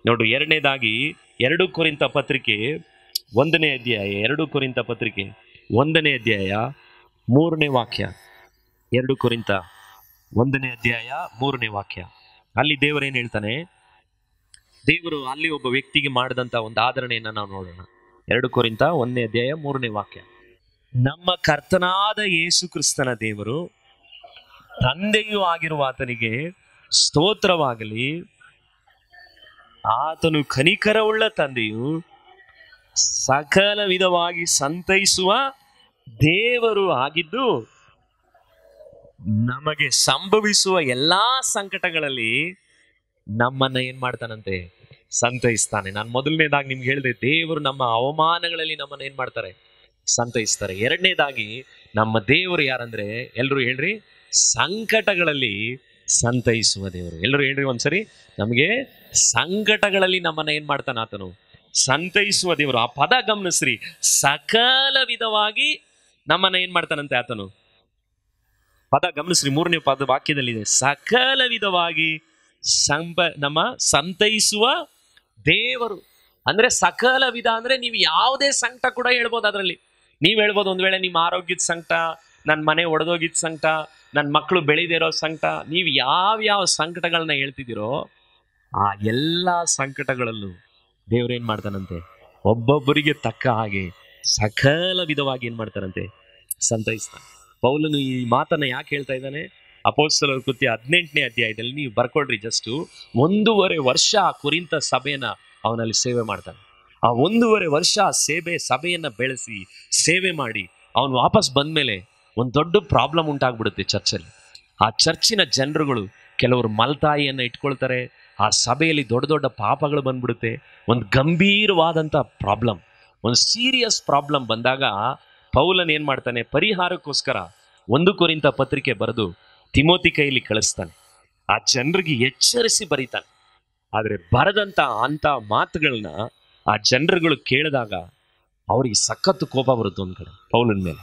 ನೋಡ್ರಿ, ಎರಡನೇದಾಗಿ 2 ಕೊರಿಂಥ ಪತ್ರಿಕೆ 1ನೇ ಅಧ್ಯಾಯ, 2 ಕೊರಿಂಥ ಪತ್ರಿಕೆ 1ನೇ ಅಧ್ಯಾಯ 3ನೇ ವಾಕ್ಯ. 2 ಕೊರಿಂಥ 1ನೇ ಅಧ್ಯಾಯ 3ನೇ ವಾಕ್ಯ. ಅಲ್ಲಿ ದೇವರೇನು ಹೇಳ್ತಾನೆ? ದೇವರು ಅಲ್ಲಿ ಒಬ್ಬ ವ್ಯಕ್ತಿಗೆ ಮಾಡಿದಂತ ಒಂದು ಆದರಣೆಯನ್ನ ನಾವು ನೋಡೋಣ. 2 ಕೊರಿಂಥ 1ನೇ ಅಧ್ಯಾಯ 3ನೇ ವಾಕ್ಯ. ನಮ್ಮ ಕರ್ತನಾದ ಯೇಸು ಕ್ರಿಸ್ತನ ದೇವರು ತಂದೆಯೂ ಆಗಿರುವ ಆತನಿಗೆ ಸ್ತೋತ್ರವಾಗಲಿ. ಆತನು ಕನಿಕರವುಳ್ಳ ತಂದೆಯು ಸಕಲ ವಿಧವಾಗಿ ಸಂತೈಸುವ ದೇವರು ಆಗಿದ್ದು, ನಮಗೆ ಸಂಭವಿಸುವ ಎಲ್ಲಾ ಸಂಕಟಗಳಲ್ಲಿ ನಮ್ಮನ್ನ ಏನ್ ಮಾಡ್ತಾನಂತೆ? ಸಂತೈಸ್ತಾನೆ. ನಾನು ಮೊದಲನೇದಾಗಿ ನಿಮ್ಗೆ ಹೇಳಿದೆ, ದೇವರು ನಮ್ಮ ಅವಮಾನಗಳಲ್ಲಿ ನಮ್ಮನ್ನ ಏನ್ ಮಾಡ್ತಾರೆ? ಸಂತೈಸ್ತಾರೆ. ಎರಡನೇದಾಗಿ ನಮ್ಮ ದೇವರು ಯಾರಂದ್ರೆ, ಎಲ್ರು ಹೇಳ್ರಿ, ಸಂಕಟಗಳಲ್ಲಿ ಸಂತೈಸುವ ದೇವರು. ಎಲ್ಲರೂ ಹೇಳ್ರಿ ಒಂದ್ಸರಿ, ನಮಗೆ ಸಂಕಟಗಳಲ್ಲಿ ನಮ್ಮನ್ನ ಏನ್ ಮಾಡ್ತಾನೆ ಆತನು? ಸಂತೈಸುವ ದೇವರು. ಆ ಪದ ಗಮನಿಸ್ರಿ, ಸಕಲ ವಿಧವಾಗಿ ನಮ್ಮನ್ನ ಏನ್ ಮಾಡ್ತಾನಂತೆ ಆತನು? ಪದ ಗಮನಿಸ್ರಿ, 3ನೇ ಪದ ವಾಕ್ಯದಲ್ಲಿದೆ, ಸಕಲ ವಿಧವಾಗಿ ನಮ್ಮ ಸಂತೈಸುವ ದೇವರು. ಅಂದ್ರೆ ಸಕಲ ವಿಧ ಅಂದ್ರೆ ನೀವು ಯಾವುದೇ ಸಂಕಟ ಕೂಡ ಹೇಳ್ಬೋದು. ಅದರಲ್ಲಿ ನೀವು ಹೇಳ್ಬೋದು, ಒಂದ್ ವೇಳೆ ನಿಮ್ಮ ಆರೋಗ್ಯದ ಸಂಕಟ, ನನ್ನ ಮನೆ ಒಡೆದೋಗಿದ್ದ ಸಂಕಟ, ನನ್ನ ಮಕ್ಕಳು ಬೆಳೆದಿರೋ ಸಂಕಟ, ನೀವು ಯಾವ್ಯಾವ ಸಂಕಟಗಳನ್ನ ಹೇಳ್ತಿದ್ದೀರೋ ಆ ಎಲ್ಲ ಸಂಕಟಗಳಲ್ಲೂ ದೇವ್ರೇನ್ ಮಾಡ್ತಾನಂತೆ? ಒಬ್ಬೊಬ್ಬರಿಗೆ ತಕ್ಕ ಹಾಗೆ ಸಕಲ ವಿಧವಾಗಿ ಏನ್ ಮಾಡ್ತಾರಂತೆ? ಸಂತೈಸ್ತಾನೆ. ಪೌಲನು ಈ ಮಾತನ್ನ ಯಾಕೆ ಹೇಳ್ತಾ ಇದ್ದಾನೆ? ಅಪೊಸ್ತಲರ ಕೃತ್ಯ 18ನೇ ಅಧ್ಯಾಯದಲ್ಲಿ ನೀವು ಬರ್ಕೊಡ್ರಿ, ಜಸ್ಟ್ 1.5 ವರ್ಷ ಕೊರಿಂಥ ಸಭೆಯನ್ನ ಅವನಲ್ಲಿ ಸೇವೆ ಮಾಡ್ತಾನೆ. ಆ 1.5 ವರ್ಷ ಸಭೆಯನ್ನ ಬೆಳೆಸಿ ಸೇವೆ ಮಾಡಿ ಅವನು ವಾಪಸ್ ಬಂದ್ಮೇಲೆ ಒಂದು ದೊಡ್ಡ ಪ್ರಾಬ್ಲಮ್ ಉಂಟಾಗ್ಬಿಡುತ್ತೆ ಚರ್ಚಲ್ಲಿ. ಆ ಚರ್ಚಿನ ಜನರುಗಳು ಕೆಲವರು ಮಲ್ತಾಯಿಯನ್ನ ಇಟ್ಕೊಳ್ತಾರೆ. ಆ ಸಭೆಯಲ್ಲಿ ದೊಡ್ಡ ದೊಡ್ಡ ಪಾಪಗಳು ಬಂದ್ಬಿಡುತ್ತೆ. ಒಂದು ಗಂಭೀರವಾದಂಥ ಪ್ರಾಬ್ಲಮ್, ಒಂದು ಸೀರಿಯಸ್ ಪ್ರಾಬ್ಲಮ್ ಬಂದಾಗ ಪೌಲನ್ ಏನ್ ಮಾಡ್ತಾನೆ? ಪರಿಹಾರಕ್ಕೋಸ್ಕರ 1 ಕೊರಿಂಥ ಪತ್ರಿಕೆ ಬರೆದು ತಿಮೋತಿ ಕೈಯಲ್ಲಿ ಕಳಿಸ್ತಾನೆ. ಆ ಜನರಿಗೆ ಎಚ್ಚರಿಸಿ ಬರೀತಾನೆ. ಆದ್ರೆ ಬರೆದಂತ ಅಂತ ಮಾತುಗಳನ್ನ ಆ ಜನರುಗಳು ಕೇಳಿದಾಗ ಅವ್ರಿಗೆ ಸಖತ್ತು ಕೋಪ ಬರುತ್ತೆ ಒಂದ್ ಕಡೆ ಪೌಲನ ಮೇಲೆ.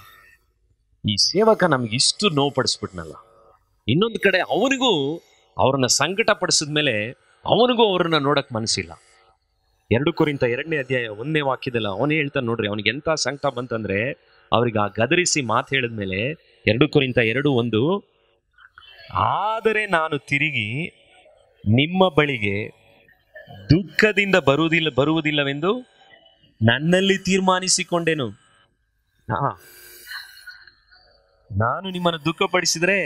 ಈ ಸೇವಕ ನಮ್ಗೆ ಇಷ್ಟು ನೋವು ಪಡಿಸ್ಬಿಟ್ನಲ್ಲ. ಇನ್ನೊಂದು ಕಡೆ ಅವನಿಗೂ ಅವ್ರನ್ನ ಸಂಕಟ ಪಡಿಸಿದ್ಮೇಲೆ ಅವನಿಗೂ ಅವ್ರನ್ನ ನೋಡಕ್ ಮನಸ್ಸಿಲ್ಲ. 2 ಕೊರಿಂಥ 2ನೇ ಅಧ್ಯಾಯ 1ನೇ ವಾಕ್ಯದಲ್ಲ ಅವನೇ ಹೇಳ್ತಾನೆ ನೋಡ್ರಿ, ಅವನಿಗೆ ಎಂತ ಸಂಕಟ ಬಂತಂದ್ರೆ ಅವ್ರಿಗೆ ಆ ಗದರಿಸಿ ಮಾತು ಹೇಳಿದ್ಮೇಲೆ 2 ಕೊರಿಂಥ 2:1, ಆದರೆ ನಾನು ತಿರುಗಿ ನಿಮ್ಮ ಬಳಿಗೆ ದುಃಖದಿಂದ ಬರುವುದಿಲ್ಲವೆಂದು ನನ್ನಲ್ಲಿ ತೀರ್ಮಾನಿಸಿಕೊಂಡೆನು. ನಾನು ನಿಮ್ಮನ್ನು ದುಃಖಪಡಿಸಿದ್ರೆ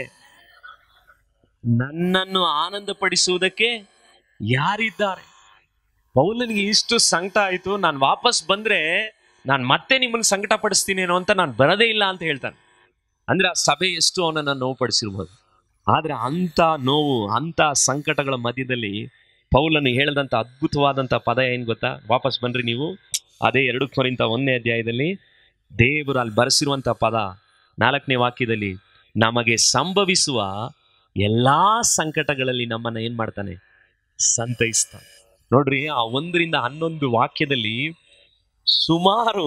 ನನ್ನನ್ನು ಆನಂದ ಪಡಿಸುವುದಕ್ಕೆ ಯಾರಿದ್ದಾರೆ? ಪೌಲನಿಗೆ ಇಷ್ಟು ಸಂಕಟ ಆಯ್ತು, ನಾನು ವಾಪಸ್ ಬಂದ್ರೆ ನಾನು ಮತ್ತೆ ನಿಮ್ಮನ್ನು ಸಂಕಟ ಪಡಿಸ್ತೀನೇನೋ ಅಂತ ನಾನು ಬರದೇ ಇಲ್ಲ ಅಂತ ಹೇಳ್ತಾನೆ. ಅಂದ್ರೆ ಆ ಸಭೆ ಎಷ್ಟು ಅವನನ್ನು ನೋವು ಪಡಿಸಿರ್ಬೋದು. ಆದ್ರೆ ಅಂಥ ನೋವು, ಅಂಥ ಸಂಕಟಗಳ ಮಧ್ಯದಲ್ಲಿ ಪೌಲನು ಹೇಳಿದಂಥ ಅದ್ಭುತವಾದಂಥ ಪದ ಏನ್ ಗೊತ್ತಾ? ವಾಪಸ್ ಬನ್ರಿ ನೀವು. ಅದೇ 2 ಕೊರಿಂಥ 1ನೇ ಅಧ್ಯಾಯದಲ್ಲಿ ದೇವರು ಅಲ್ಲಿ ಬರೆಸಿರುವಂಥ ಪದ 4ನೇ ವಾಕ್ಯದಲ್ಲಿ, ನಮಗೆ ಸಂಭವಿಸುವ ಎಲ್ಲಾ ಸಂಕಟಗಳಲ್ಲಿ ನಮ್ಮನ್ನ ಏನ್ ಮಾಡ್ತಾನೆ? ಸಂತೈಸ್ತಾನೆ. ನೋಡ್ರಿ, ಆ 1ರಿಂದ 11 ವಾಕ್ಯದಲ್ಲಿ ಸುಮಾರು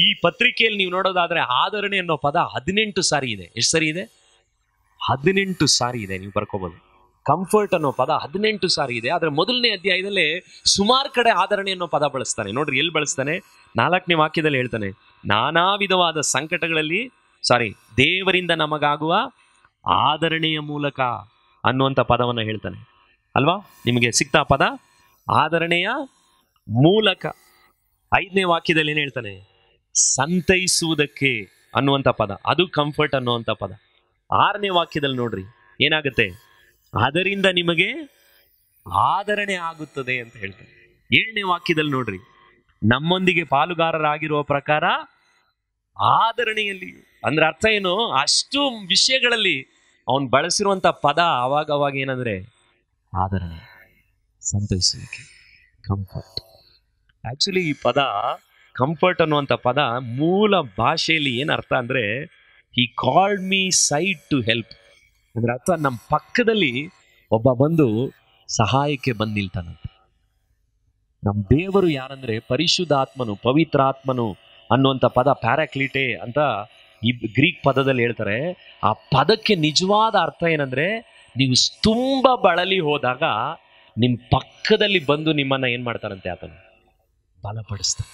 ಈ ಪತ್ರಿಕೆಯಲ್ಲಿ ನೀವು ನೋಡೋದಾದ್ರೆ ಆದರಣೆ ಅನ್ನೋ ಪದ 18 ಸಾರಿ ಇದೆ. ಎಷ್ಟು ಸರಿ ಇದೆ? 18 ಸಾರಿ ಇದೆ. ನೀವು ಬರ್ಕೋಬಹುದು. ಕಂಫರ್ಟ್ ಅನ್ನೋ ಪದ 18 ಸಾರಿ ಇದೆ. ಆದ್ರೆ 1ನೇ ಅಧ್ಯಾಯದಲ್ಲೇ ಸುಮಾರು ಕಡೆ ಆದರಣೆ ಅನ್ನೋ ಪದ ಬಳಸ್ತಾನೆ. ನೋಡ್ರಿ, ಎಲ್ಲಿ ಬಳಸ್ತಾನೆ? 4ನೇ ವಾಕ್ಯದಲ್ಲಿ ಹೇಳ್ತಾನೆ, ನಾನಾ ವಿಧವಾದ ಸಂಕಟಗಳಲ್ಲಿ ದೇವರಿಂದ ನಮಗಾಗುವ ಆದರಣೆಯ ಮೂಲಕ ಅನ್ನುವಂಥ ಪದವನ್ನು ಹೇಳ್ತಾನೆ ಅಲ್ವಾ? ನಿಮಗೆ ಸಿಗ್ತಾ ಪದ? ಆದರಣೆಯ ಮೂಲಕ. 5ನೇ ವಾಕ್ಯದಲ್ಲಿ ಏನ್ ಹೇಳ್ತಾನೆ? ಸಂತೈಸುವುದಕ್ಕೆ ಅನ್ನುವಂಥ ಪದ, ಅದು ಕಂಫರ್ಟ್ ಅನ್ನುವಂಥ ಪದ. 6ನೇ ವಾಕ್ಯದಲ್ಲಿ ನೋಡ್ರಿ ಏನಾಗುತ್ತೆ? ಅದರಿಂದ ನಿಮಗೆ ಆದರಣೆ ಆಗುತ್ತದೆ ಅಂತ ಹೇಳ್ತಾನೆ. 7ನೇ ವಾಕ್ಯದಲ್ಲಿ ನೋಡ್ರಿ, ನಮ್ಮೊಂದಿಗೆ ಪಾಲುಗಾರರಾಗಿರುವ ಪ್ರಕಾರ ಆದರಣೆಯಲ್ಲಿ. ಅಂದ್ರೆ ಅರ್ಥ ಏನು? ಅಷ್ಟು ವಿಷಯಗಳಲ್ಲಿ ಅವನು ಬಳಸಿರುವಂತ ಪದ ಅವಾಗ ಏನಂದ್ರೆ ಆದರಣೆ, ಸಂತೈಸುವಿಕೆ, ಕಂಫರ್ಟ್. ಆಕ್ಚುಲಿ ಈ ಪದ ಕಂಫರ್ಟ್ ಅನ್ನುವಂಥ ಪದ ಮೂಲ ಭಾಷೆಯಲ್ಲಿ ಏನ್ ಅರ್ಥ ಅಂದ್ರೆ, he called me side to help. ಅಂದ್ರೆ ಅರ್ಥ, ನಮ್ಮ ಪಕ್ಕದಲ್ಲಿ ಒಬ್ಬ ಬಂದು ಸಹಾಯಕ್ಕೆ ಬಂದು ನಿಲ್ತಾನಂತೆ. ನಮ್ಮ ದೇವರು ಯಾರಂದ್ರೆ ಪರಿಶುದ್ಧಾತ್ಮನು, ಪವಿತ್ರಾತ್ಮನು ಅನ್ನುವಂಥ ಪದ ಪ್ಯಾರಾಕ್ಲೀಟೆ ಅಂತ ಈ ಗ್ರೀಕ್ ಪದದಲ್ಲಿ ಹೇಳ್ತಾರೆ. ಆ ಪದಕ್ಕೆ ನಿಜವಾದ ಅರ್ಥ ಏನಂದ್ರೆ, ನೀವು ತುಂಬಾ ಬಳಲಿ ಹೋದಾಗ ನಿಮ್ ಪಕ್ಕದಲ್ಲಿ ಬಂದು ನಿಮ್ಮನ್ನ ಏನ್ ಮಾಡ್ತಾರಂತೆ, ಆತನು ಬಲಪಡಿಸ್ತಾನೆ.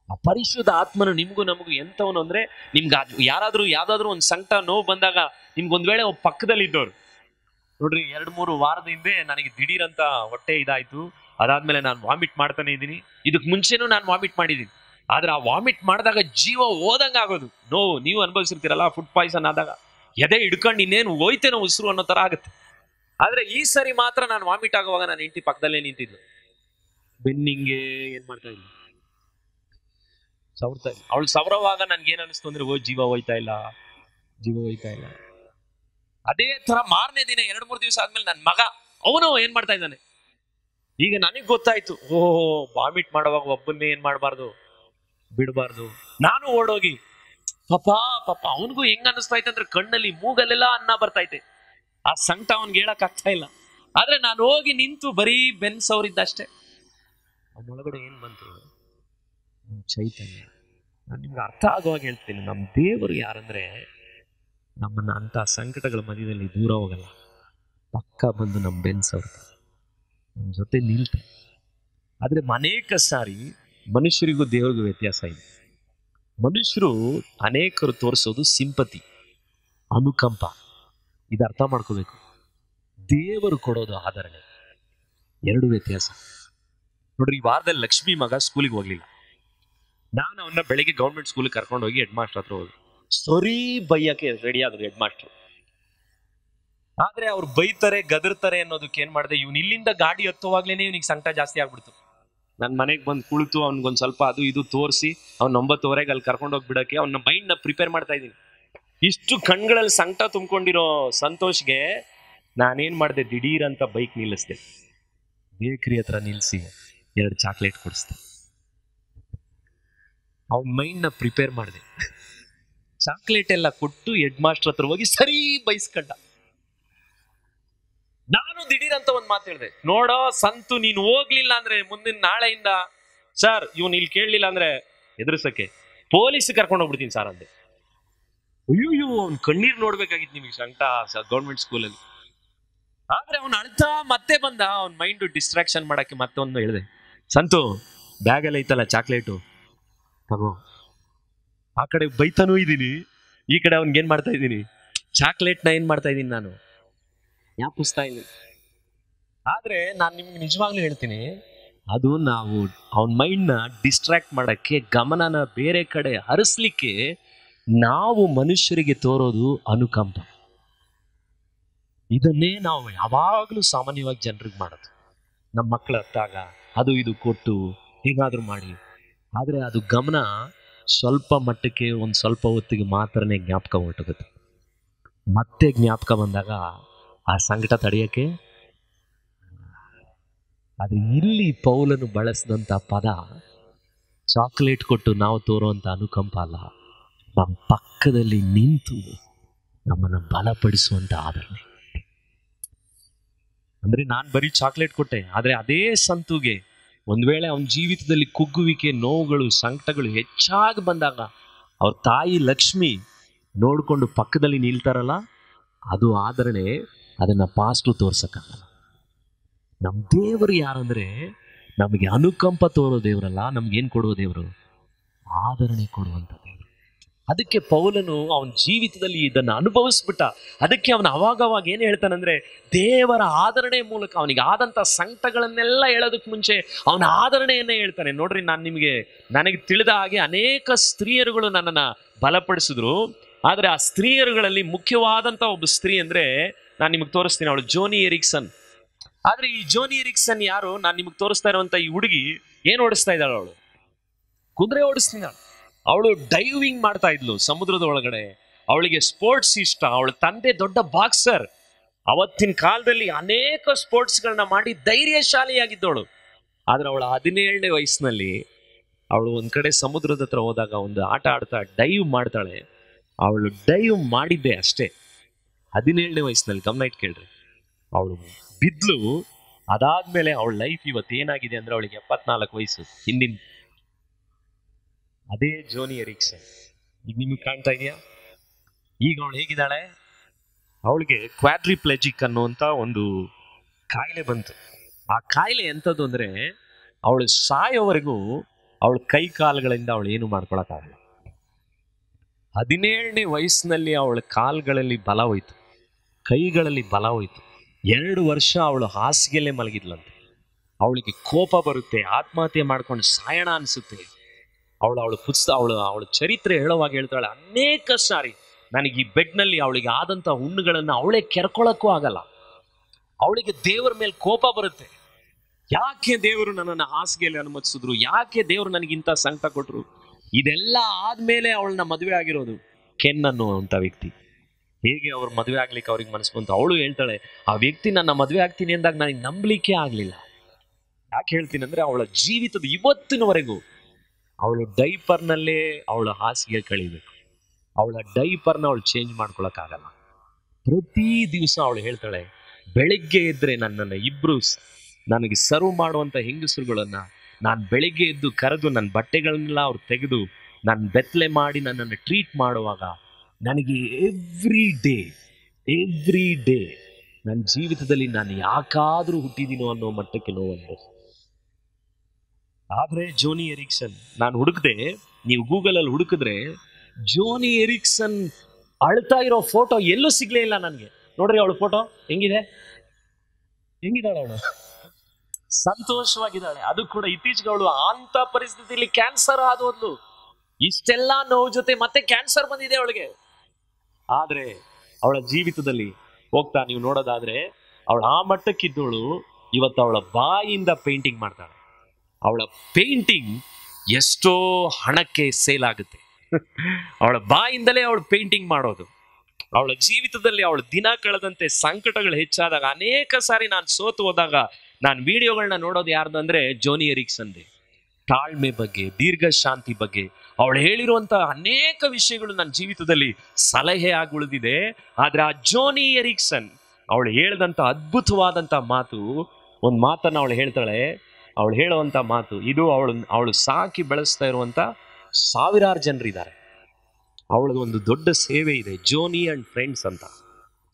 ಆ ಪರಿಶುದ್ಧ ಆತ್ಮನು ನಿಮ್ಗೂ ನಮಗೂ ಎಂತವನು ಅಂದ್ರೆ, ನಿಮ್ಗೆ ಯಾವ್ದಾದ್ರು ಒಂದು ಸಂಕಟ ನೋವು ಬಂದಾಗ ನಿಮ್ಗೊಂದ್ ವೇಳೆ ಪಕ್ಕದಲ್ಲಿ ಇದ್ದವ್ರು ನೋಡ್ರಿ, 2-3 ವಾರದ ಹಿಂದೆ ನನಗೆ ದಿಢೀರಂತ ಹೊಟ್ಟೆ ಇದಾಯ್ತು. ಅದಾದ್ಮೇಲೆ ನಾನು ವಾಮಿಟ್ ಮಾಡ್ತಾನೆ ಇದ್ದೀನಿ. ಇದಕ್ ಮುಂಚೆನೂ ನಾನು ವಾಮಿಟ್ ಮಾಡಿದ್ದೀನಿ. ಆದ್ರೆ ಆ ವಾಮಿಟ್ ಮಾಡಿದಾಗ ಜೀವ ಹೋದಂಗ ಆಗೋದು. ನೋವು ನೀವು ಅನುಭವಿಸಿರ್ತೀರಲ್ಲ, ಫುಡ್ ಪಾಯ್ಸನ್ ಆದಾಗ ಎದೆ ಹಿಡ್ಕೊಂಡು ಇನ್ನೇನು ಹೋಯ್ತೇನೋ ಉಸಿರು ಅನ್ನೋ ತರ ಆಗುತ್ತೆ. ಆದ್ರೆ ಈ ಸರಿ ಮಾತ್ರ ನಾನು ವಾಮಿಟ್ ಆಗುವಾಗ ನಾನು ಹೆಂಡತಿ ಪಕ್ಕದಲ್ಲೇ ನಿಂತಿದ್ಲು. ಬೆನ್ನಿಂಗೆ ಏನ್ ಮಾಡ್ತಾ ಇದ್ಲು, ಸವರ್ತಾ ಇದ್ಲು. ಅವಳು ಸವರವಾಗ ನನ್ಗೆ ಏನ್ ಅನಿಸ್ತು ಅಂದ್ರೆ, ಜೀವ ಹೋಯ್ತಾ ಇಲ್ಲ. ಅದೇ ತರ ಮಾರನೇ ದಿನ 2-3 ದಿವಸ ಆದ್ಮೇಲೆ ನನ್ನ ಮಗ ಅವನು ಏನ್ ಮಾಡ್ತಾ ಇದ್ದಾನೆ. ಈಗ ನನಗ್ ಗೊತ್ತಾಯ್ತು, ವಾಮಿಟ್ ಮಾಡುವಾಗ ಒಬ್ಬನ್ನೇ ಏನ್ ಮಾಡಬಾರ್ದು, ಬಿಡಬಾರ್ದು. ನಾನು ಓಡೋಗಿ ಪಾಪ ಅವನಿಗೂ ಹೆಂಗ್ ಅನಿಸ್ತಾ ಇತ್ತು ಅಂದ್ರೆ, ಕಣ್ಣಲ್ಲಿ ಮೂಗಲ್ಲೆಲ್ಲ ಅನ್ನ ಬರ್ತಾ ಆ ಸಂಕಟ ಅವನ್ಗೆ ಹೇಳಕ್ ಆಗ್ತಾ ಇಲ್ಲ. ಆದ್ರೆ ನಾನು ಹೋಗಿ ನಿಂತು ಬರೀ ಬೆನ್ಸವ್ರಿದ್ದಷ್ಟೇ. ಅವನೊಳಗಡೆ ಏನ್ ಬಂತು, ಚೈತನ್ಯ. ನಾನು ನಿಮ್ಗೆ ಅರ್ಥ ಆಗುವಾಗ ಹೇಳ್ತೀನಿ, ನಮ್ಮ ದೇವರು ಯಾರಂದ್ರೆ, ನಮ್ಮನ್ನ ಅಂತ ಸಂಕಟಗಳ ಮಧ್ಯದಲ್ಲಿ ದೂರ ಹೋಗಲ್ಲ, ಪಕ್ಕ ಬಂದು ನಮ್ಮ ಬೆನ್ಸವ್ರ್ತಾರೆ, ನಮ್ಮ ಜೊತೆ ನಿಲ್ತಾರೆ. ಆದ್ರೆ ಅನೇಕ ಸಾರಿ ಮನುಷ್ಯರಿಗೂ ದೇವರಿಗೂ ವ್ಯತ್ಯಾಸ ಇದೆ. ಮನುಷ್ಯರು ಅನೇಕರು ತೋರಿಸೋದು ಸಿಂಪತಿ, ಅನುಕಂಪ. ಇದು ಅರ್ಥ ಮಾಡ್ಕೋಬೇಕು. ದೇವರು ಕೊಡೋದು ಆದರಣೆ, ಎರಡು ವ್ಯತ್ಯಾಸ. ನೋಡ್ರಿ, ಈ ವಾರದಲ್ಲಿ ಲಕ್ಷ್ಮಿ ಮಗ ಸ್ಕೂಲಿಗೆ ಹೋಗ್ಲಿಲ್ಲ. ನಾನು ಅವನ್ನ ಬೆಳಿಗ್ಗೆ ಗೌರ್ಮೆಂಟ್ ಸ್ಕೂಲಿಗೆ ಕರ್ಕೊಂಡು ಹೋಗಿ ಹೆಡ್ ಮಾಸ್ಟರ್ ಹತ್ರ ಹೋಗಿ ಸರಿ ಬೈಯಕ್ಕೆ ರೆಡಿ ಆದ್ರು ಹೆಡ್ ಮಾಸ್ಟರ್. ಆದ್ರೆ ಅವ್ರು ಬೈತಾರೆ, ಗದರ್ತಾರೆ ಅನ್ನೋದಕ್ಕೆ ಏನ್ ಮಾಡಿದೆ, ಇವ್ನು ಇಲ್ಲಿಂದ ಗಾಡಿ ಹತ್ತುವಾಗ್ಲೇನೆ ಇವ್ನಿಗೆ ಸಂಕಟ ಜಾಸ್ತಿ ಆಗ್ಬಿಡ್ತು. ನನ್ನ ಮನೆಗೆ ಬಂದು ಕುಳಿತು ಅವ್ನಿಗೊಂದು ಸ್ವಲ್ಪ ಅದು ಇದು ತೋರಿಸಿ ಅವ್ನ 9:30 ಅಲ್ಲಿ ಕರ್ಕೊಂಡು ಹೋಗ್ಬಿಡಕ್ಕೆ ಅವನ ಮೈಂಡ್ ನ ಪ್ರಿಪೇರ್ ಮಾಡ್ತಾ ಇದ್ದೀನಿ. ಇಷ್ಟು ಕಣ್ಗಳಲ್ಲಿ ಸಂಕಟ ತುಂಬಿಕೊಂಡಿರೋ ಸಂತೋಷ್ಗೆ ನಾನೇನ್ ಮಾಡಿದೆ, ದಿಢೀರ್ ಅಂತ ಬೈಕ್ ನಿಲ್ಲಿಸ್ದೆ, ಬೇಕ್ರಿ ಹತ್ರ ನಿಲ್ಸಿ 2 ಚಾಕ್ಲೇಟ್ ಕೊಡಿಸ್ದೆ. ಅವನ ಮೈಂಡ್ ನ ಪ್ರಿಪೇರ್ ಮಾಡಿದೆ. ಚಾಕ್ಲೇಟ್ ಎಲ್ಲ ಕೊಟ್ಟು ಹೆಡ್ ಮಾಸ್ಟರ್ ಹತ್ರ ಹೋಗಿ ಸರಿ ಬೈಸ್ಕೊಂಡ. ನಾನು ದಿಢೀರ್ ಅಂತ ಒಂದ್ ಮಾತು ಹೇಳಿದೆ, ನೋಡೋ ಸಂತು, ನೀನು ಹೋಗ್ಲಿಲ್ಲ ಅಂದ್ರೆ ಮುಂದಿನ ನಾಳೆಯಿಂದ ಸರ್ ಇವ್ನು ಇಲ್ಲಿ ಕೇಳಲಿಲ್ಲ ಅಂದ್ರೆ ಎದುರಿಸಕ್ಕೆ ಪೊಲೀಸ್ ಕರ್ಕೊಂಡು ಹೋಗ್ಬಿಡ್ತೀನಿ ಸರ್ ಅಂದೆ. ಅಯ್ಯೋ, ಅವ್ನ್ ಕಣ್ಣೀರ್ ನೋಡ್ಬೇಕಾಗಿತ್ತು ನಿಮಗೆ ಸಂಕಟ ಗೌರ್ಮೆಂಟ್ ಸ್ಕೂಲಲ್ಲಿ. ಆದ್ರೆ ಅವ್ನು ಅಳ್ತಾ ಮತ್ತೆ ಬಂದ, ಅವ್ನ ಮೈಂಡ್ ಡಿಸ್ಟ್ರಾಕ್ಷನ್ ಮಾಡಕ್ಕೆ ಮತ್ತೊಂದು ಹೇಳಿದೆ, ಸಂತು ಬ್ಯಾಗಲ್ಲಿ ಐತಲ್ಲ ಚಾಕ್ಲೇಟು ತಗೋ. ಆ ಕಡೆ ಬೈತಾನೂ ಇದ್ದೀನಿ, ಈ ಕಡೆ ಅವ್ನಿಗೆ ಏನ್ ಮಾಡ್ತಾ ಇದ್ದೀನಿ, ಚಾಕ್ಲೇಟ್ನ ಏನ್ ಮಾಡ್ತಾ ಇದ್ದೀನಿ, ನಾನು ಜ್ಞಾಪಿಸ್ತಾ ಇದ್ದೀನಿ. ಆದ್ರೆ ನಾನು ನಿಮ್ಗೆ ನಿಜವಾಗ್ಲೂ ಹೇಳ್ತೀನಿ, ಅದು ನಾವು ಅವನ ಮೈಂಡ್ನ ಡಿಸ್ಟ್ರಾಕ್ಟ್ ಮಾಡಕ್ಕೆ, ಗಮನನ ಬೇರೆ ಕಡೆ ಹರಿಸ್ಲಿಕ್ಕೆ ನಾವು ಮನುಷ್ಯರಿಗೆ ತೋರೋದು ಅನುಕಂಪ. ಇದನ್ನೇ ನಾವು ಯಾವಾಗಲೂ ಸಾಮಾನ್ಯವಾಗಿ ಜನರಿಗೆ ಮಾಡೋದು. ನಮ್ಮ ಮಕ್ಕಳ ಹತ್ತಾಗ ಅದು ಇದು ಕೊಟ್ಟು ಹೇಗಾದ್ರೂ ಮಾಡಿ. ಆದ್ರೆ ಅದು ಗಮನ ಸ್ವಲ್ಪ ಮಟ್ಟಕ್ಕೆ ಒಂದು ಸ್ವಲ್ಪ ಹೊತ್ತಿಗೆ ಮಾತ್ರನೇ ಜ್ಞಾಪಕ ಹೊರಟೋಗುತ್ತೆ. ಮತ್ತೆ ಜ್ಞಾಪಕ ಬಂದಾಗ ಆ ಸಂಕಟ ತಡೆಯಕ್ಕೆ. ಆದ್ರೆ ಇಲ್ಲಿ ಪೌಲನು ಬಳಸಿದಂತ ಪದ ಚಾಕ್ಲೇಟ್ ಕೊಟ್ಟು ನಾವು ತೋರುವಂತ ಅನುಕಂಪ ಅಲ್ಲ, ನಮ್ಮ ಪಕ್ಕದಲ್ಲಿ ನಿಂತು ನಮ್ಮನ್ನು ಬಲಪಡಿಸುವಂತ ಆದರಣೆ. ಅಂದ್ರೆ ನಾನು ಬರೀ ಚಾಕ್ಲೇಟ್ ಕೊಟ್ಟೆ, ಆದ್ರೆ ಅದೇ ಸಂತುಗೆ ಒಂದ್ ವೇಳೆ ಅವನ ಜೀವಿತದಲ್ಲಿ ಕುಗ್ಗುವಿಕೆ, ನೋವುಗಳು, ಸಂಕಟಗಳು ಹೆಚ್ಚಾಗಿ ಬಂದಾಗ ಅವ್ರ ತಾಯಿ ಲಕ್ಷ್ಮಿ ನೋಡ್ಕೊಂಡು ಪಕ್ಕದಲ್ಲಿ ನಿಲ್ತಾರಲ್ಲ, ಅದು ಆದರಣೆ. ಅದನ್ನ ಪಾಸ್ಟು ತೋರ್ಸಕ್ಕಾಗಲ್ಲ. ನಮ್ಮ ದೇವರು ಯಾರಂದ್ರೆ, ನಮಗೆ ಅನುಕಂಪ ತೋರೋ ದೇವರಲ್ಲ, ನಮ್ಗೇನ್ ಕೊಡುವ ದೇವರು, ಆದರಣೆ ಕೊಡುವಂತ ದೇವರು. ಅದಕ್ಕೆ ಪೌಲನು ಅವನ ಜೀವಿತದಲ್ಲಿ ಇದನ್ನ ಅನುಭವಿಸ್ಬಿಟ್ಟ. ಅದಕ್ಕೆ ಅವನು ಅವಾಗವಾಗ ಏನ್ ಹೇಳ್ತಾನಂದ್ರೆ, ದೇವರ ಆದರಣೆ ಮೂಲಕ ಅವನಿಗೆ ಆದಂತ ಸಂಕಟಗಳನ್ನೆಲ್ಲ ಹೇಳೋದಕ್ಕೆ ಮುಂಚೆ ಅವನ ಆದರಣೆಯನ್ನೇ ಹೇಳ್ತಾನೆ. ನೋಡ್ರಿ, ನನಗೆ ತಿಳಿದ ಹಾಗೆ ಅನೇಕ ಸ್ತ್ರೀಯರುಗಳು ನನ್ನನ್ನ ಬಲಪಡಿಸಿದ್ರು. ಆದ್ರೆ ಆ ಸ್ತ್ರೀಯರುಗಳಲ್ಲಿ ಮುಖ್ಯವಾದಂತ ಒಬ್ಬ ಸ್ತ್ರೀ ಅಂದ್ರೆ, ನಾನು ನಿಮಗೆ ತೋರಿಸ್ತೀನಿ, ಅವಳು ಜೋನಿ ಎರಿಕ್ಸನ್. ಆದ್ರೆ ಈ ಜೋನಿ ಎರಿಕ್ಸನ್ ಯಾರು, ನಾನು ನಿಮಗೆ ತೋರಿಸ್ತಾ ಇರುವಂತ ಈ ಹುಡುಗಿ ಏನ್ ಓಡಿಸ್ತಾ ಇದ್ದಾಳು, ಅವಳು ಕುದುರೆ ಓಡಿಸ್ತಿದ್ದಾಳು. ಅವಳು ಡೈವಿಂಗ್ ಮಾಡ್ತಾ ಇದ್ಲು ಸಮುದ್ರದ ಒಳಗಡೆ. ಅವಳಿಗೆ ಸ್ಪೋರ್ಟ್ಸ್ ಇಷ್ಟ. ಅವಳ ತಂದೆ ದೊಡ್ಡ ಬಾಕ್ಸರ್. ಅವತ್ತಿನ ಕಾಲದಲ್ಲಿ ಅನೇಕ ಸ್ಪೋರ್ಟ್ಸ್ಗಳನ್ನ ಮಾಡಿ ಧೈರ್ಯಶಾಲಿಯಾಗಿದ್ದವಳು. ಆದ್ರೆ ಅವಳ 17ನೇ ವಯಸ್ಸಿನಲ್ಲಿ ಅವಳು ಒಂದ್ ಕಡೆ ಸಮುದ್ರದ ಹತ್ರ ಹೋದಾಗ ಒಂದು ಆಟ ಆಡ್ತಾ ಡೈವ್ ಮಾಡ್ತಾಳೆ. ಅವಳು ಡೈವ್ ಮಾಡಿದ್ದೆ ಅಷ್ಟೇ 17ನೇ ವಯಸ್ಸಿನಲ್ಲಿ. ಗಮನ ಇಟ್ಟು ಕೇಳ್ರಿ, ಅವಳು ಬಿದ್ಲು. ಅದಾದ್ಮೇಲೆ ಅವಳ ಲೈಫ್ ಇವತ್ತು ಏನಾಗಿದೆ ಅಂದ್ರೆ, ಅವಳಿಗೆ 74 ವಯಸ್ಸು. ಹಿಂದಿನ ಅದೇ ಜೋನಿ ಎರಿಕ್ಸನ್ ಈಗ ನಿಮಗೆ ಕಾಣ್ತಾ ಇದೆಯಾ? ಈಗ ಅವಳು ಹೇಗಿದ್ದಾಳೆ? ಅವಳಿಗೆ ಕ್ವಾಡ್ರಿಪ್ಲೆಜಿಕ್ ಅನ್ನುವಂತ ಒಂದು ಕಾಯಿಲೆ ಬಂತು. ಆ ಕಾಯಿಲೆ ಎಂಥದ್ದು ಅಂದ್ರೆ ಅವಳು ಸಾಯೋವರೆಗೂ ಅವಳ ಕೈ ಕಾಲುಗಳಿಂದ ಅವಳು ಏನು ಮಾಡ್ಕೊಳಕ್ಕಾಗಲ್ಲ. 17ನೇ ವಯಸ್ಸಿನಲ್ಲಿ ಅವಳ ಕಾಲುಗಳಲ್ಲಿ ಬಲ ಹೋಯ್ತು, ಕೈಗಳಲ್ಲಿ ಬಲ ಹೋಯ್ತು. 2 ವರ್ಷ ಅವಳು ಹಾಸಿಗೆಲ್ಲೇ ಮಲಗಿದ್ಲಂತೆ. ಅವಳಿಗೆ ಕೋಪ ಬರುತ್ತೆ, ಆತ್ಮಹತ್ಯೆ ಮಾಡ್ಕೊಂಡು ಸಾಯಣ ಅನ್ಸುತ್ತೆ. ಅವಳ ಚರಿತ್ರೆ ಹೇಳುವಾಗ ಹೇಳ್ತಾಳೆ, ಅನೇಕ ಸಾರಿ ನನಗೆ ಈ ಬೆಡ್ನಲ್ಲಿ ಅವಳಿಗೆ ಆದಂತ ಹುಣ್ಣುಗಳನ್ನು ಅವಳೇ ಕೆರ್ಕೊಳಕ್ಕೂ ಆಗಲ್ಲ. ಅವಳಿಗೆ ದೇವರ ಮೇಲೆ ಕೋಪ ಬರುತ್ತೆ. ಯಾಕೆ ದೇವರು ನನ್ನನ್ನು ಹಾಸಿಗೆಯಲ್ಲಿ ಅನುಮತಿಸಿದ್ರು, ಯಾಕೆ ದೇವರು ನನಗಿಂತ ಸಂಕಟ ಕೊಟ್ರು. ಇದೆಲ್ಲ ಆದ್ಮೇಲೆ ಅವಳನ್ನ ಮದುವೆ ಆಗಿರೋದು ಕೆನ್ ಅನ್ನುವಂಥ ವ್ಯಕ್ತಿ. ಹೇಗೆ ಅವ್ರ ಮದುವೆ ಆಗ್ಲಿಕ್ಕೆ ಅವ್ರಿಗೆ ಮನಸ್ಸು ಬಂತು. ಅವಳು ಹೇಳ್ತಾಳೆ, ಆ ವ್ಯಕ್ತಿ ನನ್ನ ಮದುವೆ ಆಗ್ತೀನಿ ಅಂದಾಗ ನನಗೆ ನಂಬಲಿಕ್ಕೆ ಆಗ್ಲಿಲ್ಲ. ಯಾಕೆ ಹೇಳ್ತೀನಿ ಅಂದ್ರೆ ಅವಳ ಜೀವಿತದ ಇವತ್ತಿನವರೆಗೂ ಅವಳು ಡೈಪರ್ನಲ್ಲೇ ಅವಳ ಹಾಸಿಗೆ ಕಳಿಬೇಕು. ಅವಳ ಡೈಪರ್ನ ಅವಳು ಚೇಂಜ್ ಮಾಡ್ಕೊಳಕ್ಕಾಗಲ್ಲ. ಪ್ರತಿ ದಿವಸ ಅವಳು ಹೇಳ್ತಾಳೆ, ಬೆಳಿಗ್ಗೆ ಎದ್ರೆ ನನ್ನನ್ನು ಇಬ್ರು ನನಗೆ ಸರ್ವ್ ಮಾಡುವಂಥ ಹೆಂಗಸರುಗಳನ್ನ ನಾನು ಬೆಳಿಗ್ಗೆ ಎದ್ದು ಕರೆದು ನನ್ನ ಬಟ್ಟೆಗಳನ್ನೆಲ್ಲ ಅವ್ರು ತೆಗೆದು ನಾನು ಬೆತ್ತಲೆ ಮಾಡಿ ನನ್ನನ್ನು ಟ್ರೀಟ್ ಮಾಡುವಾಗ ನನಗೆ ಎವ್ರಿ ಡೇ ನನ್ನ ಜೀವಿತದಲ್ಲಿ ನಾನು ಯಾಕಾದ್ರೂ ಹುಟ್ಟಿದೀನೋ ಅನ್ನೋ ಮಟ್ಟಕ್ಕೆ ನೋವು. ಆದ್ರೆ ಜೋನಿ ಎರಿಕ್ಸನ್ ನಾನು ಹುಡುಕ್ದೆ, ನೀವು ಗೂಗಲಲ್ಲಿ ಹುಡುಕಿದ್ರೆ ಜೋನಿ ಎರಿಕ್ಸನ್ ಅಳ್ತಾ ಇರೋ ಫೋಟೋ ಎಲ್ಲೂ ಸಿಗ್ಲೇ ಇಲ್ಲ ನನಗೆ. ನೋಡ್ರಿ ಅವಳು ಫೋಟೋ ಹೆಂಗಿದ್ದಾಳೆ ಅವಳು, ಸಂತೋಷವಾಗಿದ್ದಾಳೆ. ಅದು ಕೂಡ ಇತ್ತೀಚೆಗೆ ಅವಳು ಅಂತ ಪರಿಸ್ಥಿತಿಯಲ್ಲಿ ಕ್ಯಾನ್ಸರ್ ಆದೋದ್ಲು. ಇಷ್ಟೆಲ್ಲ ನೋವು ಜೊತೆ ಮತ್ತೆ ಕ್ಯಾನ್ಸರ್ ಬಂದಿದೆ ಅವಳಿಗೆ. ಆದ್ರೆ ಅವಳ ಜೀವಿತದಲ್ಲಿ ಹೋಗ್ತಾ ನೀವು ನೋಡೋದಾದ್ರೆ ಅವಳು ಆ ಮಟ್ಟಕ್ಕಿದ್ದವಳು ಇವತ್ತು ಅವಳ ಬಾಯಿಯಿಂದ ಪೇಂಟಿಂಗ್ ಮಾಡ್ತಾಳೆ. ಅವಳ ಪೇಂಟಿಂಗ್ ಎಷ್ಟೋ ಹಣಕ್ಕೆ ಸೇಲ್ ಆಗುತ್ತೆ. ಅವಳ ಬಾಯಿಂದಲೇ ಅವಳು ಪೇಂಟಿಂಗ್ ಮಾಡೋದು. ಅವಳ ಜೀವಿತದಲ್ಲಿ ಅವಳ ದಿನ ಕಳೆದಂತೆ ಸಂಕಟಗಳು ಹೆಚ್ಚಾದಾಗ, ಅನೇಕ ಸಾರಿ ನಾನು ಸೋತು ಹೋದಾಗ ನಾನು ವಿಡಿಯೋಗಳನ್ನ ನೋಡೋದು ಯಾರ್ದು ಅಂದ್ರೆ ಜೋನಿ ಎರಿಕ್ಸನ್ದೆ. ತಾಳ್ಮೆ ಬಗ್ಗೆ, ದೀರ್ಘ ಶಾಂತಿ ಬಗ್ಗೆ ಅವಳು ಹೇಳಿರುವಂತ ಅನೇಕ ವಿಷಯಗಳು ನನ್ನ ಜೀವಿತದಲ್ಲಿ ಸಲಹೆ ಆಗಿ ಉಳಿದಿದೆ. ಆದ್ರೆ ಆ ಜೋನಿ ಎರಿಕ್ಸನ್ ಅವಳು ಹೇಳಿದಂತ ಅದ್ಭುತವಾದಂತ ಮಾತು, ಒಂದು ಮಾತನ್ನ ಅವಳು ಹೇಳ್ತಾಳೆ. ಅವಳು ಹೇಳುವಂತ ಮಾತು ಇದು, ಅವಳು ಸಾಕಿ ಬೆಳೆಸ್ತಾ ಇರುವಂತ ಸಾವಿರಾರು ಜನರಿದ್ದಾರೆ. ಅವಳದು ಒಂದು ದೊಡ್ಡ ಸೇವೆ ಇದೆ, ಜೋನಿ ಅಂಡ್ ಫ್ರೆಂಡ್ಸ್ ಅಂತ.